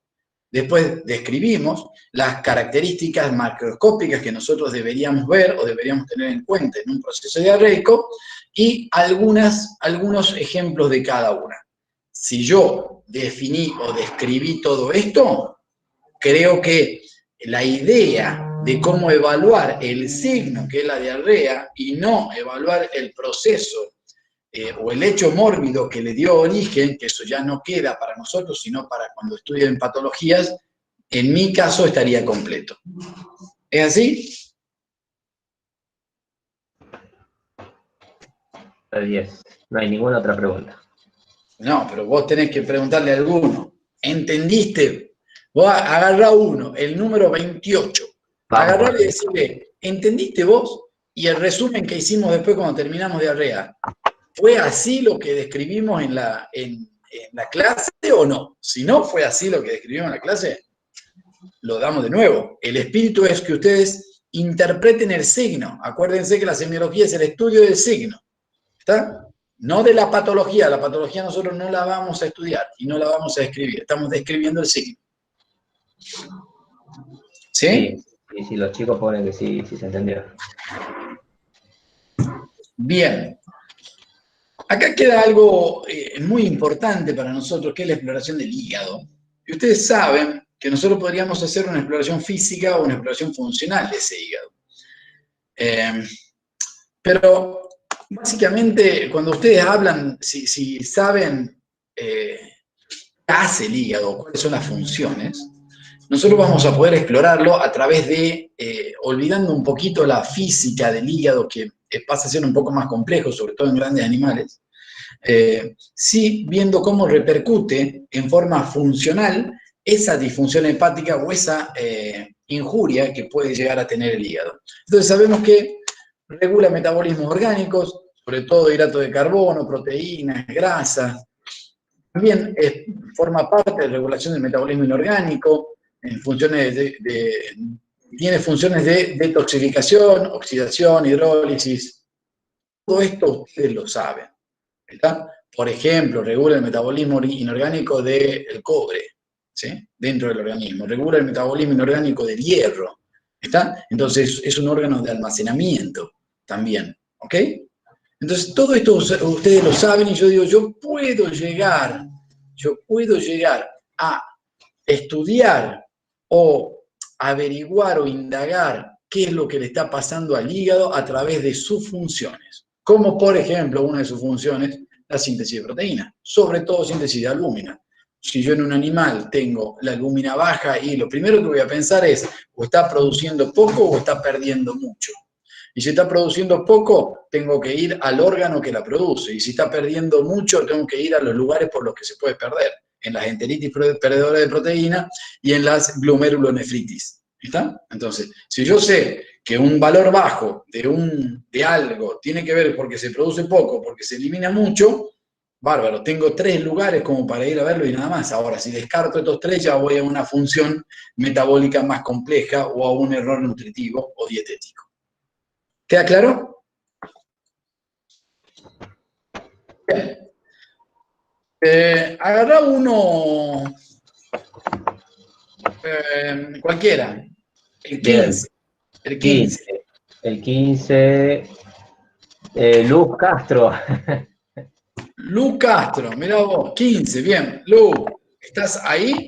Después describimos las características macroscópicas que nosotros deberíamos ver o deberíamos tener en cuenta en un proceso diarreico y algunos ejemplos de cada una. Si yo definí o describí todo esto, creo que la idea de cómo evaluar el signo que es la diarrea y no evaluar el proceso o el hecho mórbido que le dio origen, que eso ya no queda para nosotros, sino para cuando estudien patologías, en mi caso estaría completo. ¿Es así? 10. No hay ninguna otra pregunta. No, pero vos tenés que preguntarle a alguno. ¿Entendiste? Vos agarrá uno, el número 28. Agarrarle y decirle, ¿entendiste vos? Y el resumen que hicimos después cuando terminamos diarrea, ¿fue así lo que describimos en la clase o no? Si no fue así lo que describimos en la clase, lo damos de nuevo. El espíritu es que ustedes interpreten el signo. Acuérdense que la semiología es el estudio del signo. ¿Está? No de la patología. La patología nosotros no la vamos a estudiar y no la vamos a describir. Estamos describiendo el signo. ¿Sí? Sí, los chicos ponen que sí se entendieron. Bien. Acá queda algo muy importante para nosotros, que es la exploración del hígado. Y ustedes saben que nosotros podríamos hacer una exploración física o una exploración funcional de ese hígado. Pero básicamente, cuando ustedes hablan, si saben qué hace el hígado, cuáles son las funciones, nosotros vamos a poder explorarlo a través de, olvidando un poquito la física del hígado, que pasa a ser un poco más complejo, sobre todo en grandes animales, sí viendo cómo repercute en forma funcional esa disfunción hepática o esa injuria que puede llegar a tener el hígado. Entonces sabemos que regula metabolismos orgánicos, sobre todo hidratos de carbono, proteínas, grasas. También forma parte de la regulación del metabolismo inorgánico, en funciones tiene funciones de detoxificación, oxidación, hidrólisis. Todo esto ustedes lo saben. ¿Está? Por ejemplo, regula el metabolismo inorgánico del cobre, ¿sí? Dentro del organismo. Regula el metabolismo inorgánico del hierro. ¿Está? Entonces es un órgano de almacenamiento también. ¿Ok? Entonces todo esto ustedes lo saben y yo digo, yo puedo llegar a estudiar o averiguar o indagar qué es lo que le está pasando al hígado a través de sus funciones. Como por ejemplo, una de sus funciones, la síntesis de proteínas, sobre todo síntesis de albúmina. Si yo en un animal tengo la albúmina baja y lo primero que voy a pensar es, o está produciendo poco o está perdiendo mucho. Y si está produciendo poco, tengo que ir al órgano que la produce. Y si está perdiendo mucho, tengo que ir a los lugares por los que se puede perder. En las enteritis perdedoras de proteína y en las glomerulonefritis. ¿Está? Entonces, si yo sé que un valor bajo de algo tiene que ver porque se produce poco, porque se elimina mucho, bárbaro, tengo 3 lugares como para ir a verlo y nada más. Ahora, si descarto estos 3, ya voy a una función metabólica más compleja o a un error nutritivo o dietético. ¿Queda claro? Bien. Agarrá uno, Cualquiera. El Bien, 15. El 15. 15. El 15, Luz Castro. Lu Castro, mira vos, 15, bien. Lu, ¿estás ahí?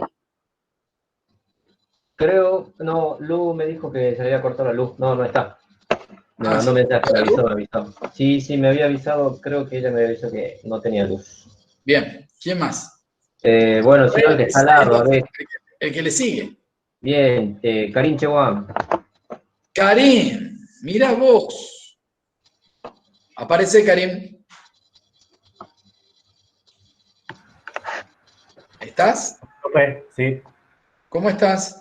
Creo, no, Lu me dijo que se había cortado la luz. No, no está. Me Ah, mandó ¿se mensaje, cortó la luz? me avisó. Sí, sí, me había avisado, creo que ella me había dicho que no tenía luz. Bien, ¿quién más? Bueno, A si no, el ver, que está al lado, a ver. el que le sigue. Bien, Karim Chewan. Karim, mira vos. Aparece Karim. ¿Estás? Profe, sí, ¿Cómo estás?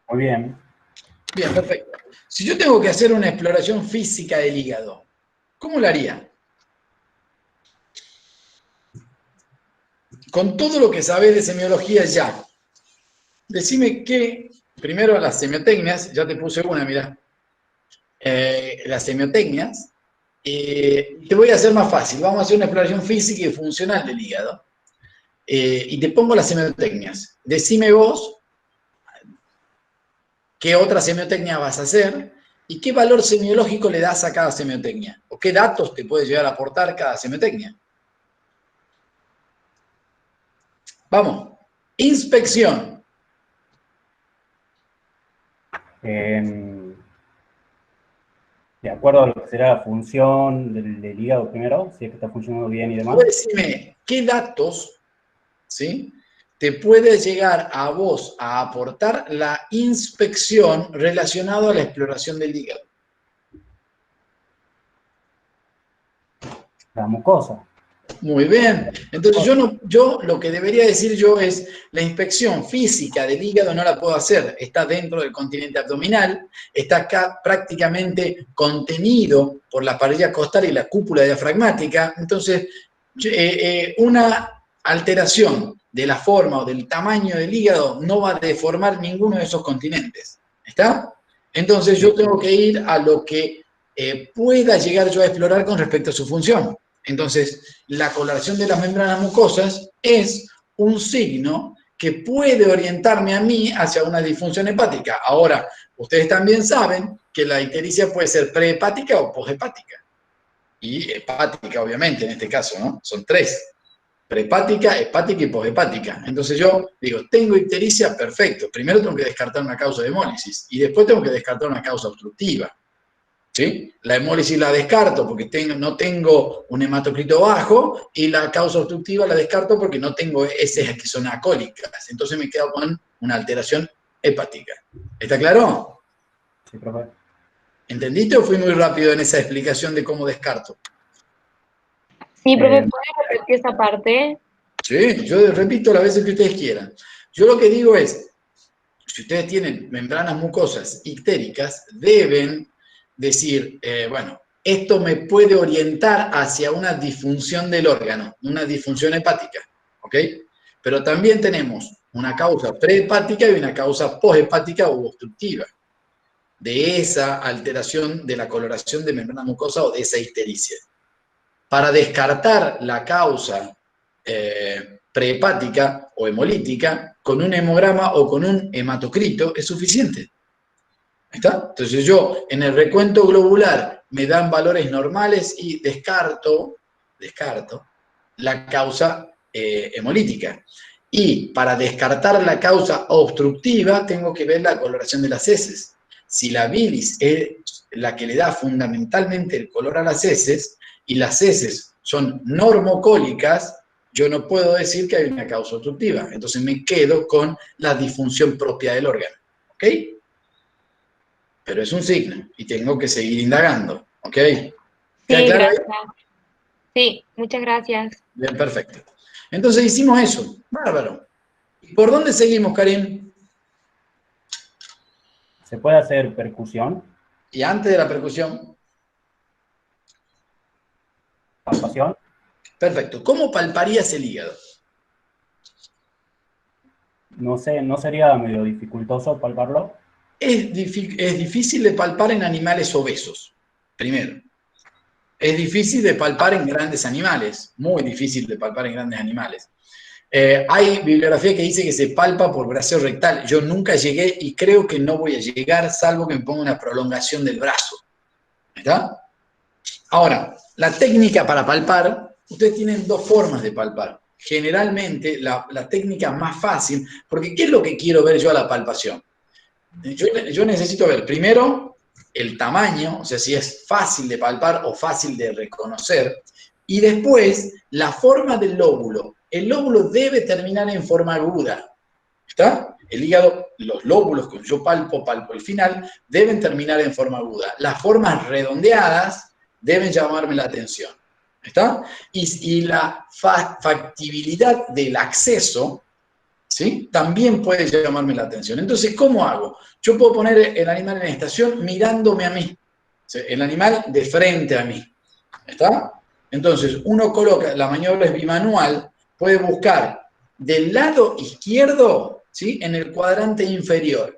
muy bien. Bien, perfecto. Si yo tengo que hacer una exploración física del hígado, ¿cómo lo haría? Con todo lo que sabés de semiología ya, decime qué, primero las semiotecnias, ya te puse una, mirá, las semiotecnias, te voy a hacer más fácil, vamos a hacer una exploración física y funcional del hígado, y te pongo las semiotecnias. Decime vos qué otra semiotecnia vas a hacer y qué valor semiológico le das a cada semiotecnia, o qué datos te puede llegar a aportar cada semiotecnia. Vamos, inspección. Em, de acuerdo a lo que será la función del hígado primero, si es que está funcionando bien y Vos demás. decime qué datos, ¿sí?, te puede llegar a vos a aportar la inspección relacionada a la exploración del hígado. La mucosa. Muy bien. Entonces yo lo que debería decir yo es, la inspección física del hígado no la puedo hacer. Está dentro del continente abdominal, está acá prácticamente contenido por la pared costal y la cúpula diafragmática. Entonces, una alteración de la forma o del tamaño del hígado no va a deformar ninguno de esos continentes. ¿Está? Entonces yo tengo que ir a lo que pueda llegar yo a explorar con respecto a su función. Entonces, la coloración de las membranas mucosas es un signo que puede orientarme a mí hacia una disfunción hepática. Ahora, ustedes también saben que la ictericia puede ser prehepática o poshepática. Y hepática, obviamente, en este caso, ¿no? Son tres. Prehepática, hepática y poshepática. Entonces yo digo, tengo ictericia, perfecto. Primero tengo que descartar una causa de hemólisis y después tengo que descartar una causa obstructiva. ¿Sí? La hemólisis la descarto porque no tengo un hematocrito bajo y la causa obstructiva la descarto porque no tengo heces que son acólicas. Entonces me quedo con una alteración hepática. ¿Está claro? Sí, profe. ¿Entendiste o fui muy rápido en esa explicación de cómo descarto? Sí, profe, ¿puede repetir esa parte? Sí, yo repito las veces que ustedes quieran. Yo lo que digo es, si ustedes tienen membranas mucosas ictéricas, deben decir, bueno, esto me puede orientar hacia una disfunción del órgano, una disfunción hepática, ¿ok? Pero también tenemos una causa prehepática y una causa poshepática u obstructiva de esa alteración de la coloración de membrana mucosa o de esa ictericia. Para descartar la causa prehepática o hemolítica, con un hemograma o con un hematocrito es suficiente. ¿Está? Entonces yo en el recuento globular me dan valores normales y descarto la causa hemolítica. Y para descartar la causa obstructiva tengo que ver la coloración de las heces. Si la bilis es la que le da fundamentalmente el color a las heces y las heces son normocólicas, yo no puedo decir que hay una causa obstructiva. Entonces me quedo con la disfunción propia del órgano. ¿Ok? Pero es un signo y tengo que seguir indagando. ¿Ok? ¿Queda Sí, claro ahí? gracias. Sí, muchas gracias. Bien, perfecto. Entonces hicimos eso. Bárbaro. ¿Y por dónde seguimos, Karim? ¿Se puede hacer percusión, Y antes de la percusión. palpación? Perfecto. ¿Cómo palparías el hígado? No sé, ¿no sería medio dificultoso palparlo? Es difícil de palpar en animales obesos, primero. Es difícil de palpar en grandes animales, muy difícil de palpar en grandes animales. Hay bibliografía que dice que se palpa por braceo rectal. Yo nunca llegué y creo que no voy a llegar, salvo que me ponga una prolongación del brazo. ¿Está? Ahora, la técnica para palpar, ustedes tienen dos formas de palpar. Generalmente, la técnica más fácil, porque ¿qué es lo que quiero ver yo a la palpación? Yo necesito ver primero el tamaño, o sea, si es fácil de palpar o fácil de reconocer, y después la forma del lóbulo. El lóbulo debe terminar en forma aguda, ¿está? El hígado, los lóbulos que yo palpo el final, deben terminar en forma aguda. Las formas redondeadas deben llamarme la atención, ¿está? Y la factibilidad del acceso, ¿sí? También puede llamarme la atención. Entonces, ¿cómo hago? Yo puedo poner el animal en estación mirándome a mí, ¿sí? El animal de frente a mí, ¿está? Entonces, uno coloca, la maniobra es bimanual, puede buscar del lado izquierdo, ¿sí? En el cuadrante inferior,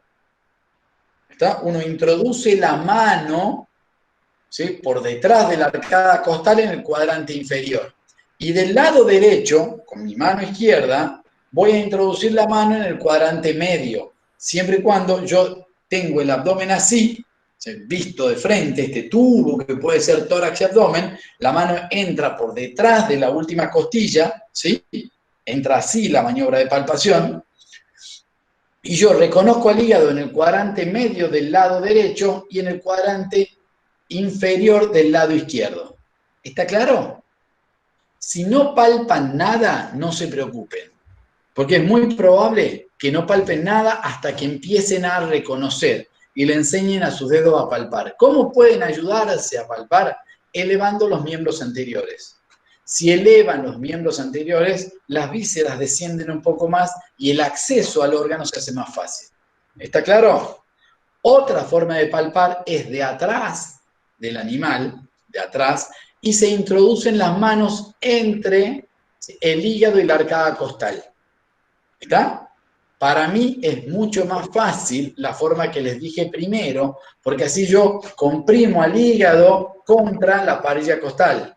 ¿está? Uno introduce la mano, ¿sí? Por detrás de la arcada costal en el cuadrante inferior. Y del lado derecho, con mi mano izquierda, voy a introducir la mano en el cuadrante medio, siempre y cuando yo tengo el abdomen así, visto de frente, este tubo que puede ser tórax y abdomen, la mano entra por detrás de la última costilla, ¿sí? Entra así la maniobra de palpación, y yo reconozco al hígado en el cuadrante medio del lado derecho y en el cuadrante inferior del lado izquierdo. ¿Está claro? Si no palpan nada, no se preocupen, porque es muy probable que no palpen nada hasta que empiecen a reconocer y le enseñen a sus dedos a palpar. ¿Cómo pueden ayudarse a palpar? Elevando los miembros anteriores. Si elevan los miembros anteriores, las vísceras descienden un poco más y el acceso al órgano se hace más fácil. ¿Está claro? Otra forma de palpar es de atrás del animal, de atrás, y se introducen las manos entre el hígado y la arcada costal. ¿Está? Para mí es mucho más fácil la forma que les dije primero, porque así yo comprimo al hígado contra la parilla costal.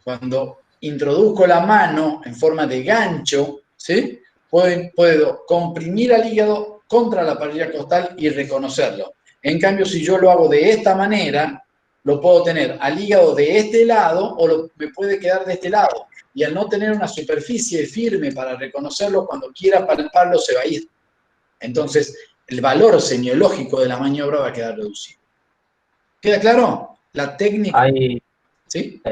Cuando introduzco la mano en forma de gancho, ¿sí? Puedo comprimir al hígado contra la parilla costal y reconocerlo. En cambio, si yo lo hago de esta manera, lo puedo tener al hígado de este lado o me puede quedar de este lado. Y al no tener una superficie firme para reconocerlo, cuando quiera palparlo se va a ir. Entonces, el valor semiológico de la maniobra va a quedar reducido. ¿Queda claro? La técnica... ¿Sí?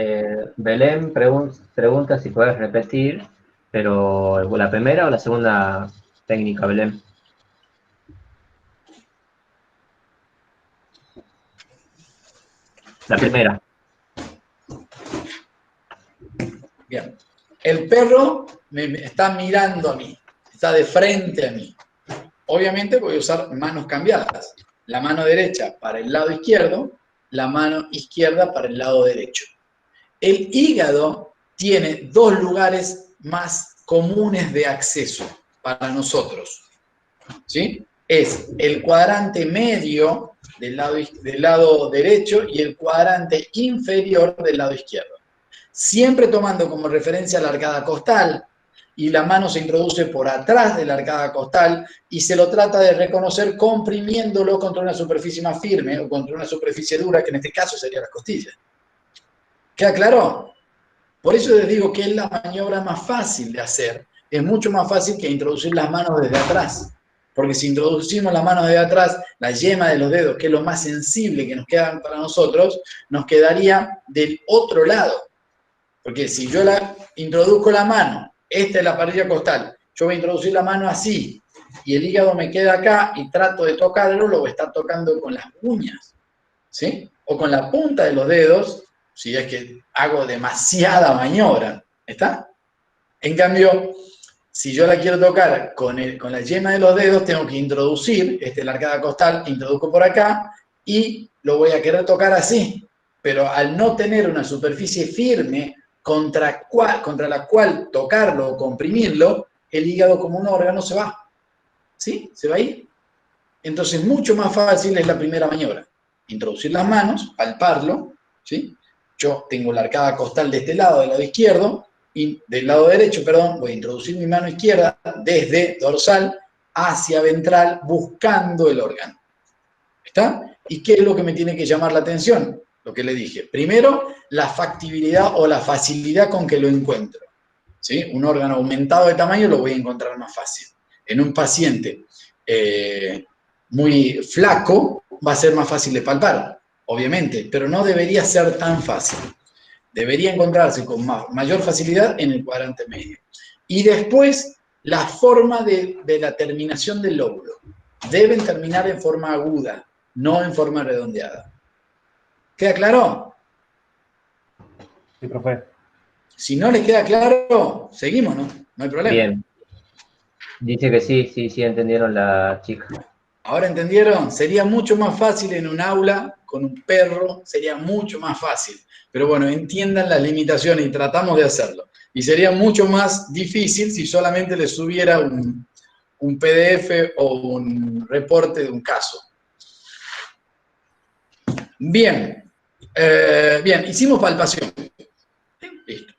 Belén pregunta si puedes repetir, pero ¿la primera o la segunda técnica, Belén? La primera. Bien. El perro me está mirando a mí, está de frente a mí. Obviamente voy a usar manos cambiadas. La mano derecha para el lado izquierdo, la mano izquierda para el lado derecho. El hígado tiene dos lugares más comunes de acceso para nosotros, ¿sí? Es el cuadrante medio del lado derecho y el cuadrante inferior del lado izquierdo. Siempre tomando como referencia la arcada costal, y la mano se introduce por atrás de la arcada costal y se lo trata de reconocer comprimiéndolo contra una superficie más firme o contra una superficie dura, que en este caso sería las costillas. ¿Queda claro? Por eso les digo que es la maniobra más fácil de hacer. Es mucho más fácil que introducir las manos desde atrás. Porque si introducimos las manos desde atrás, la yema de los dedos, que es lo más sensible que nos queda para nosotros, nos quedaría del otro lado. Porque si yo introduzco la mano, esta es la parilla costal, yo voy a introducir la mano así, y el hígado me queda acá y trato de tocarlo, lo voy a estar tocando con las uñas, ¿sí? O con la punta de los dedos, si es que hago demasiada maniobra, ¿está? En cambio, si yo la quiero tocar con la yema de los dedos, tengo que introducir, esta es la arcada costal, introduzco por acá, y lo voy a querer tocar así. Pero al no tener una superficie firme contra la cual tocarlo o comprimirlo, el hígado como un órgano se va. ¿Sí? Se va a ir. Entonces, mucho más fácil es la primera maniobra. Introducir las manos, palparlo, ¿sí? Yo tengo la arcada costal de este lado, del lado izquierdo, del lado derecho, perdón, voy a introducir mi mano izquierda desde dorsal hacia ventral buscando el órgano. ¿Está? ¿Y qué es lo que me tiene que llamar la atención? Lo que le dije. Primero, la factibilidad o la facilidad con que lo encuentro. ¿Sí? Un órgano aumentado de tamaño lo voy a encontrar más fácil. En un paciente muy flaco va a ser más fácil de palpar, obviamente, pero no debería ser tan fácil. Debería encontrarse con mayor facilidad en el cuadrante medio. Y después, la forma de la terminación del lóbulo. Deben terminar en forma aguda, no en forma redondeada. ¿Queda claro? Sí, profe. Si no les queda claro, seguimos, ¿no? No hay problema. Bien. Dice que sí, entendieron la chica. ¿Ahora entendieron? Sería mucho más fácil en un aula, con un perro, sería mucho más fácil. Pero bueno, entiendan las limitaciones y tratamos de hacerlo. Y sería mucho más difícil si solamente les subiera un PDF o un reporte de un caso. Bien. Bien, hicimos palpación. Listo.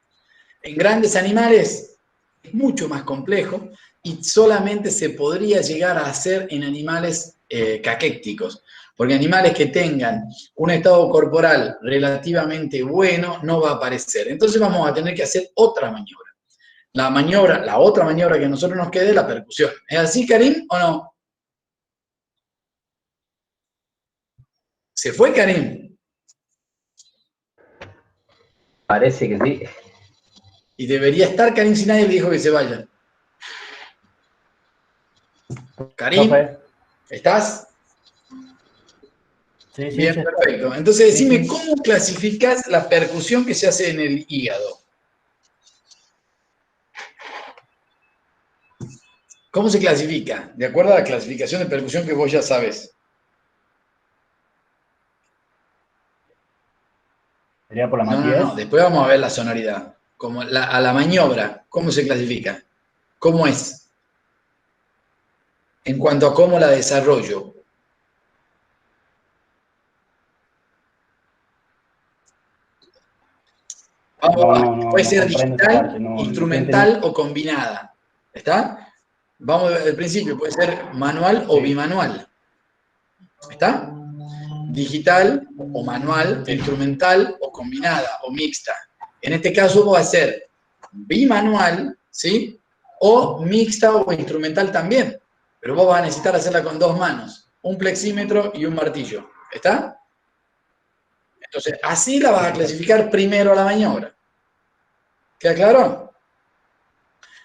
En grandes animales es mucho más complejo y solamente se podría llegar a hacer en animales caquécticos. Porque animales que tengan un estado corporal relativamente bueno no va a aparecer. Entonces vamos a tener que hacer otra maniobra. La otra maniobra que a nosotros nos quede es la percusión. ¿Es así, Karim, o no? ¿Se fue, Karim? Parece que sí. Y debería estar Karim si nadie le dijo que se vaya. Karim, Profe. ¿estás? Sí, sí, Bien, sí. perfecto. Entonces, decime, Sí, sí. ¿cómo clasificás la percusión que se hace en el hígado? ¿Cómo se clasifica? De acuerdo a la clasificación de percusión que vos ya sabes. ¿Sería por la No, matidez? después vamos a ver la sonoridad. Como a la maniobra, ¿cómo se clasifica? ¿Cómo es? En cuanto a cómo la desarrollo. Puede No ser comprendo esa digital, parte. No estoy instrumental entendiendo. o combinada. ¿Está? Vamos al principio, puede ser manual o Sí. bimanual. ¿Está? Digital o manual, Sí. instrumental o combinada o mixta. En este caso va a ser bimanual, ¿sí? O mixta o instrumental también. Pero vos vas a necesitar hacerla con dos manos, un plexímetro y un martillo. ¿Está? Entonces, así la vas a clasificar primero a la maniobra. ¿Queda claro?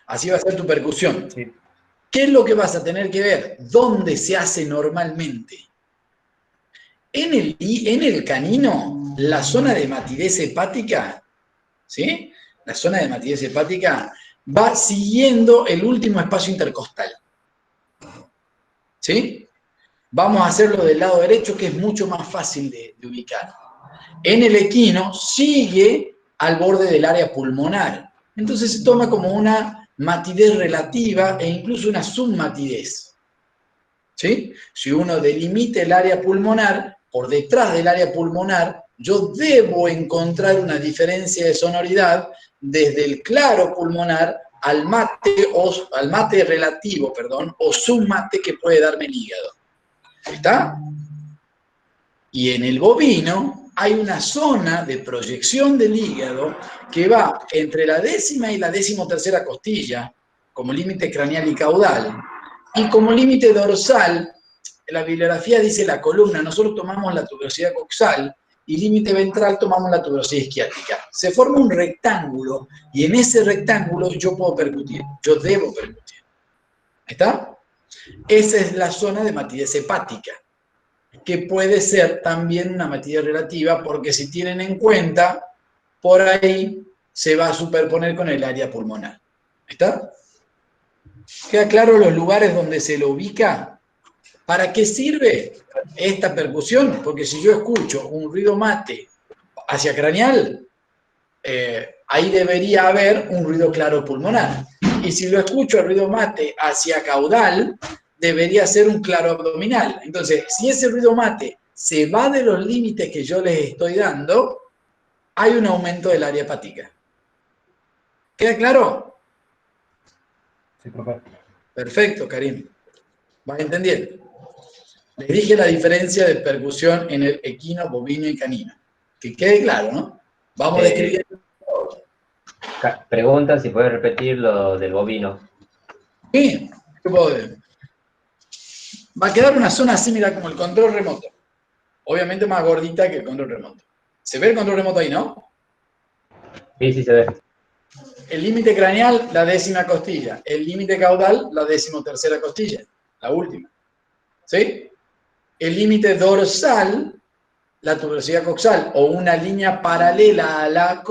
Así va a ser tu percusión. Sí. ¿Qué es lo que vas a tener que ver? ¿Dónde se hace normalmente? En el canino, la zona de matidez hepática, ¿sí? La zona de matidez hepática va siguiendo el último espacio intercostal. ¿Sí? Vamos a hacerlo del lado derecho, que es mucho más fácil de ubicar. En el equino sigue al borde del área pulmonar. Entonces se toma como una matidez relativa e incluso una submatidez. ¿Sí? Si uno delimita el área pulmonar, por detrás del área pulmonar, yo debo encontrar una diferencia de sonoridad desde el claro pulmonar al mate relativo, o submate que puede darme el hígado. ¿Está? Y en el bovino hay una zona de proyección del hígado que va entre la 10ª y la 13ª costilla, como límite craneal y caudal, y como límite dorsal, la bibliografía dice la columna, nosotros tomamos la tuberosidad coxal, y límite ventral tomamos la tuberosidad isquiática. Se forma un rectángulo, y en ese rectángulo yo puedo percutir, yo debo percutir. ¿Está? Esa es la zona de matidez hepática, que puede ser también una matidez relativa, porque si tienen en cuenta, por ahí se va a superponer con el área pulmonar. ¿Está? ¿Queda claro los lugares donde se lo ubica? ¿Para qué sirve esta percusión? Porque si yo escucho un ruido mate hacia craneal, ahí debería haber un ruido claro pulmonar. Y si lo escucho el ruido mate hacia caudal, debería ser un claro abdominal. Entonces, si ese ruido mate se va de los límites que yo les estoy dando, hay un aumento del área hepática. ¿Queda claro? Sí, profe. Perfecto, Karim. ¿Vas entendiendo? Les dije la diferencia de percusión en el equino, bovino y canino. Que quede claro, ¿no? Vamos describiendo. Pregunta si puedes repetir lo del bovino. Sí, ¿qué puedo decir? Va a quedar una zona similar como el control remoto. Obviamente más gordita que el control remoto. ¿Se ve el control remoto ahí, no? Sí, sí se ve. El límite craneal, la 10ª costilla. El límite caudal, la 13ª costilla. La última. ¿Sí? El límite dorsal, la tuberosidad coxal, o una línea paralela a la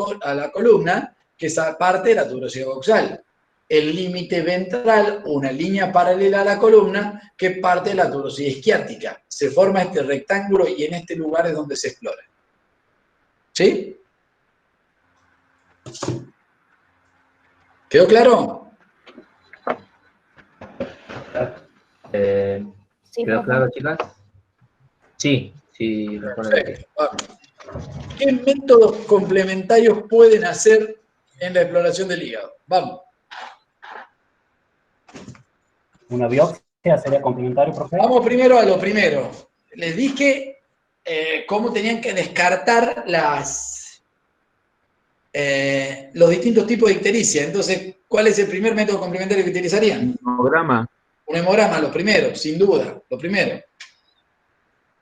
columna, que es parte de la tuberosidad coxal. El límite ventral, una línea paralela a la columna, que parte de la tuberosidad isquiática. Se forma este rectángulo y en este lugar es donde se explora. ¿Sí? ¿Quedó claro? Sí, ¿Quedó profe. claro, chicas? Sí, sí, responden que sí. Perfecto. Vamos. ¿Qué métodos complementarios pueden hacer en la exploración del hígado? Vamos. ¿Una biopsia sería complementario, profe? Vamos primero a lo primero. Les dije cómo tenían que descartar los distintos tipos de ictericia. Entonces, ¿cuál es el primer método complementario que utilizarían? Hemograma. Un hemograma, lo primero, sin duda, lo primero.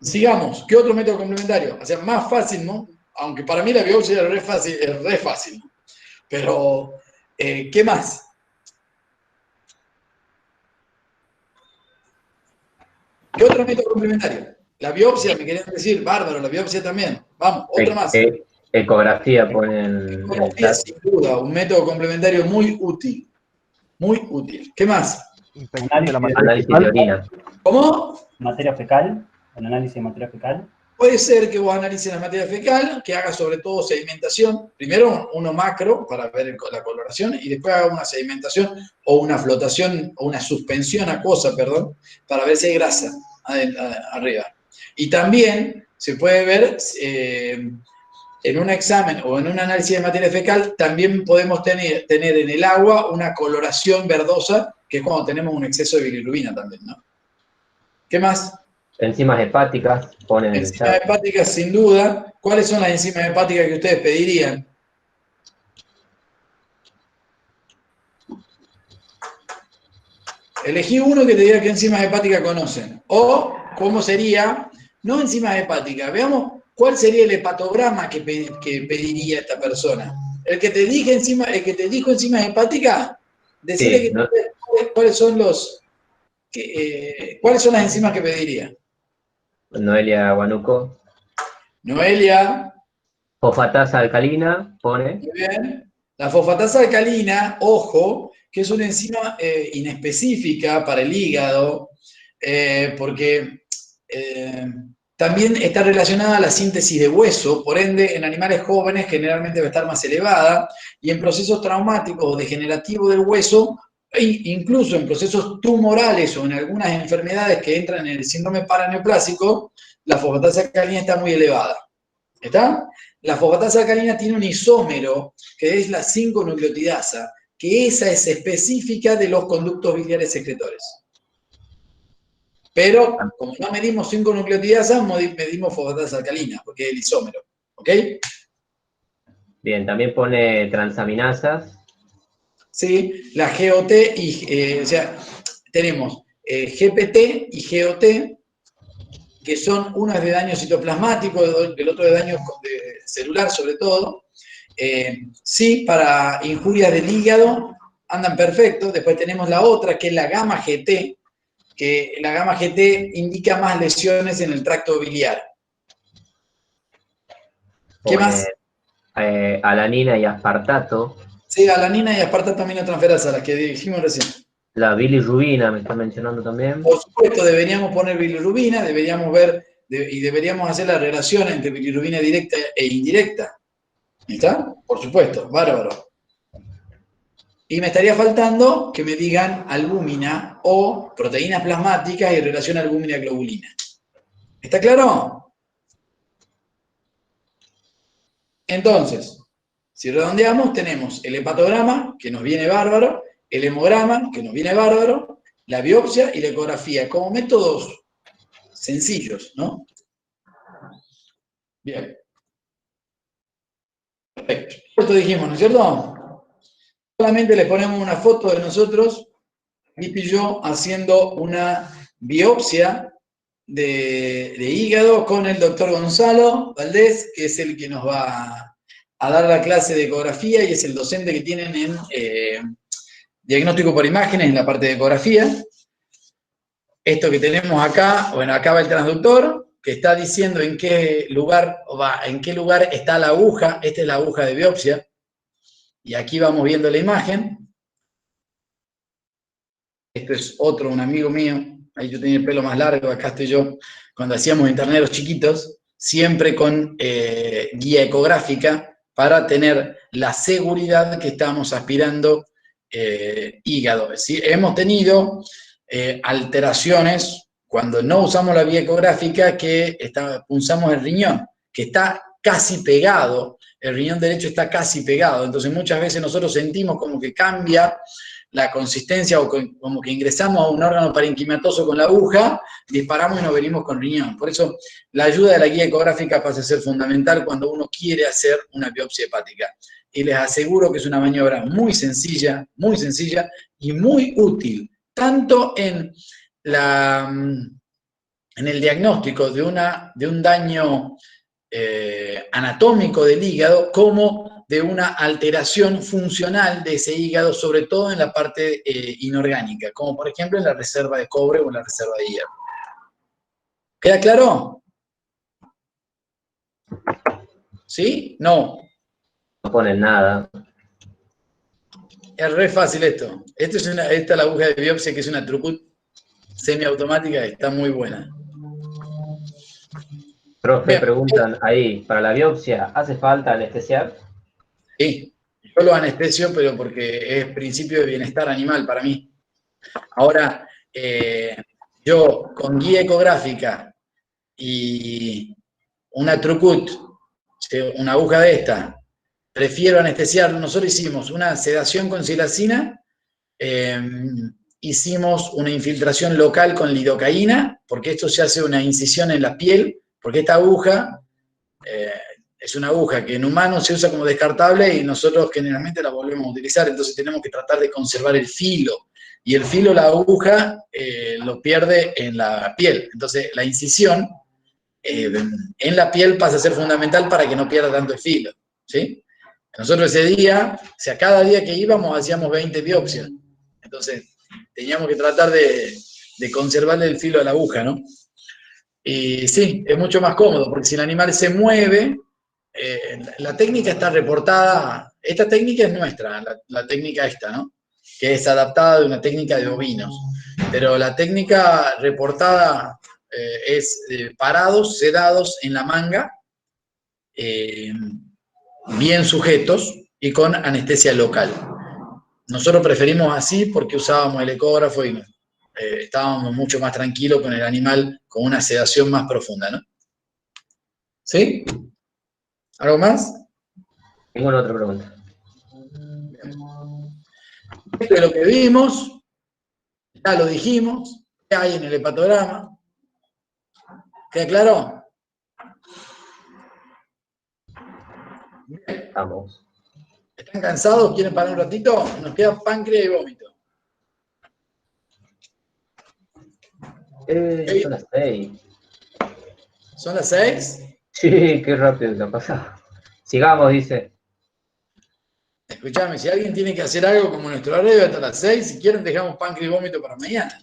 Sigamos, ¿qué otro método complementario? O sea, más fácil, ¿no? Aunque para mí la biopsia es re fácil, ¿no? Pero, ¿qué más? ¿Qué otro método complementario? La biopsia, me querían decir, bárbaro, la biopsia también. Vamos, otro más. Ecografía ponen en el Ecografía, chat. sin duda, un método complementario muy útil. Muy útil. ¿Qué más? Inspección de la materia Análisis de fecal. orina. ¿Cómo? Materia fecal, el análisis de materia fecal. Puede ser que vos analices la materia fecal, que haga sobre todo sedimentación. Primero uno macro para ver la coloración y después haga una sedimentación o una flotación o una suspensión acuosa, perdón, para ver si hay grasa arriba. Y también se puede ver en un examen o en un análisis de materia fecal, también podemos tener en el agua una coloración verdosa, que es cuando tenemos un exceso de bilirrubina también, ¿no? ¿Qué más? Enzimas hepáticas ponen en el Enzimas chat. hepáticas, sin duda. ¿Cuáles son las enzimas hepáticas que ustedes pedirían? Elegí uno que te diga qué enzimas hepáticas conocen. O, ¿cómo sería? No enzimas hepáticas. Veamos cuál sería el hepatograma que pediría esta persona. El que te dijo enzimas hepáticas, decirle Sí, no, cuáles son cuáles son las enzimas que pediría. Noelia Guanuco. Noelia. Fosfatasa alcalina pone. Muy bien. La fosfatasa alcalina, ojo, que es una enzima inespecífica para el hígado, porque también está relacionada a la síntesis de hueso, por ende, en animales jóvenes generalmente va a estar más elevada, y en procesos traumáticos o degenerativos del hueso, e incluso en procesos tumorales o en algunas enfermedades que entran en el síndrome paraneoplásico, la fosfatasa alcalina está muy elevada. ¿Está? La fosfatasa alcalina tiene un isómero, que es la 5-nucleotidasa, que esa es específica de los conductos biliares secretores. Pero, como no medimos 5-nucleotidasas, medimos fosfatasa alcalina, porque es el isómero. ¿Ok? Bien, también pone transaminasas. Sí, la GOT o sea, tenemos GPT y GOT, que son, uno es de daño citoplasmático, el otro de daño celular sobre todo. Sí, para injurias del hígado andan perfectos. Después tenemos la otra, que es la gamma GT, que la gamma GT indica más lesiones en el tracto biliar. ¿Qué más? Alanina y aspartato. Sí, alanina y aspartato aminotransferasa, las que dijimos recién. La bilirrubina me está mencionando también. Por supuesto, deberíamos poner bilirrubina, deberíamos ver y deberíamos hacer la relación entre bilirrubina directa e indirecta. ¿Está? Por supuesto, bárbaro. Y me estaría faltando que me digan albúmina o proteínas plasmáticas y relación albúmina-globulina. ¿Está claro? Entonces, Si redondeamos, tenemos el hepatograma, que nos viene bárbaro, el hemograma, que nos viene bárbaro, la biopsia y la ecografía, como métodos sencillos, ¿no? Bien. Perfecto. Esto dijimos, ¿no es cierto? Solamente le ponemos una foto de nosotros, Pipi y yo, haciendo una biopsia de hígado con el doctor Gonzalo Valdés, que es el que nos va a dar la clase de ecografía y es el docente que tienen en diagnóstico por imágenes en la parte de ecografía. Esto que tenemos acá, bueno, acá va el transductor, que está diciendo en qué lugar está la aguja. Esta es la aguja de biopsia. Y aquí vamos viendo la imagen. Esto es otro, un amigo mío. Ahí yo tenía el pelo más largo, acá estoy yo. Cuando hacíamos interneros chiquitos, siempre con guía ecográfica para tener la seguridad que estamos aspirando hígado. ¿Sí? Hemos tenido alteraciones cuando no usamos la guía ecográfica, que punzamos el riñón, que está casi pegado, el riñón derecho está casi pegado, entonces muchas veces nosotros sentimos como que cambia la consistencia o como que ingresamos a un órgano parenquimatoso con la aguja, disparamos y nos venimos con riñón. Por eso la ayuda de la guía ecográfica pasa a ser fundamental cuando uno quiere hacer una biopsia hepática. Y les aseguro que es una maniobra muy sencilla y muy útil, tanto en el diagnóstico de un daño anatómico del hígado, como de una alteración funcional de ese hígado, sobre todo en la parte inorgánica, como por ejemplo en la reserva de cobre o en la reserva de hierro. ¿Queda claro? ¿Sí? No. No ponen nada. Es re fácil esto. Esta es la aguja de biopsia, que es una Trucut semiautomática, está muy buena. Profe, Bien. preguntan ahí, para la biopsia, ¿hace falta anestesiar? Sí, yo lo anestesio, pero porque es principio de bienestar animal para mí. Ahora, yo con guía ecográfica y una Trucut, una aguja de esta, prefiero anestesiarlo. Nosotros hicimos una sedación con silacina, hicimos una infiltración local con lidocaína, porque esto se hace una incisión en la piel, porque esta aguja es una aguja que en humanos se usa como descartable y nosotros generalmente la volvemos a utilizar, entonces tenemos que tratar de conservar el filo. Y el filo, la aguja, lo pierde en la piel. Entonces la incisión en la piel pasa a ser fundamental para que no pierda tanto el filo, ¿sí? Nosotros ese día, o sea, cada día que íbamos hacíamos 20 biopsias. Entonces teníamos que tratar de conservarle el filo a la aguja, ¿no? Y sí, es mucho más cómodo, porque si el animal se mueve, la técnica está reportada. Esta técnica es nuestra, la técnica esta, ¿no? Que es adaptada de una técnica de ovinos. Pero la técnica reportada es parados, sedados en la manga, bien sujetos y con anestesia local. Nosotros preferimos así porque usábamos el ecógrafo y estábamos mucho más tranquilos con el animal, con una sedación más profunda, ¿no? ¿Sí? ¿Algo más? Ninguna otra pregunta. Esto es lo que vimos, ya lo dijimos, ¿qué hay en el hepatograma? ¿Queda claro? Vamos. ¿Están cansados? ¿Quieren parar un ratito? Nos queda páncreas y vómito. Son las 6. ¿Son las 6? Sí, qué rápido se ha pasado. Sigamos, dice. Escuchame, si alguien tiene que hacer algo como nuestro horario hasta las 6, si quieren dejamos páncreas y vómito para mañana.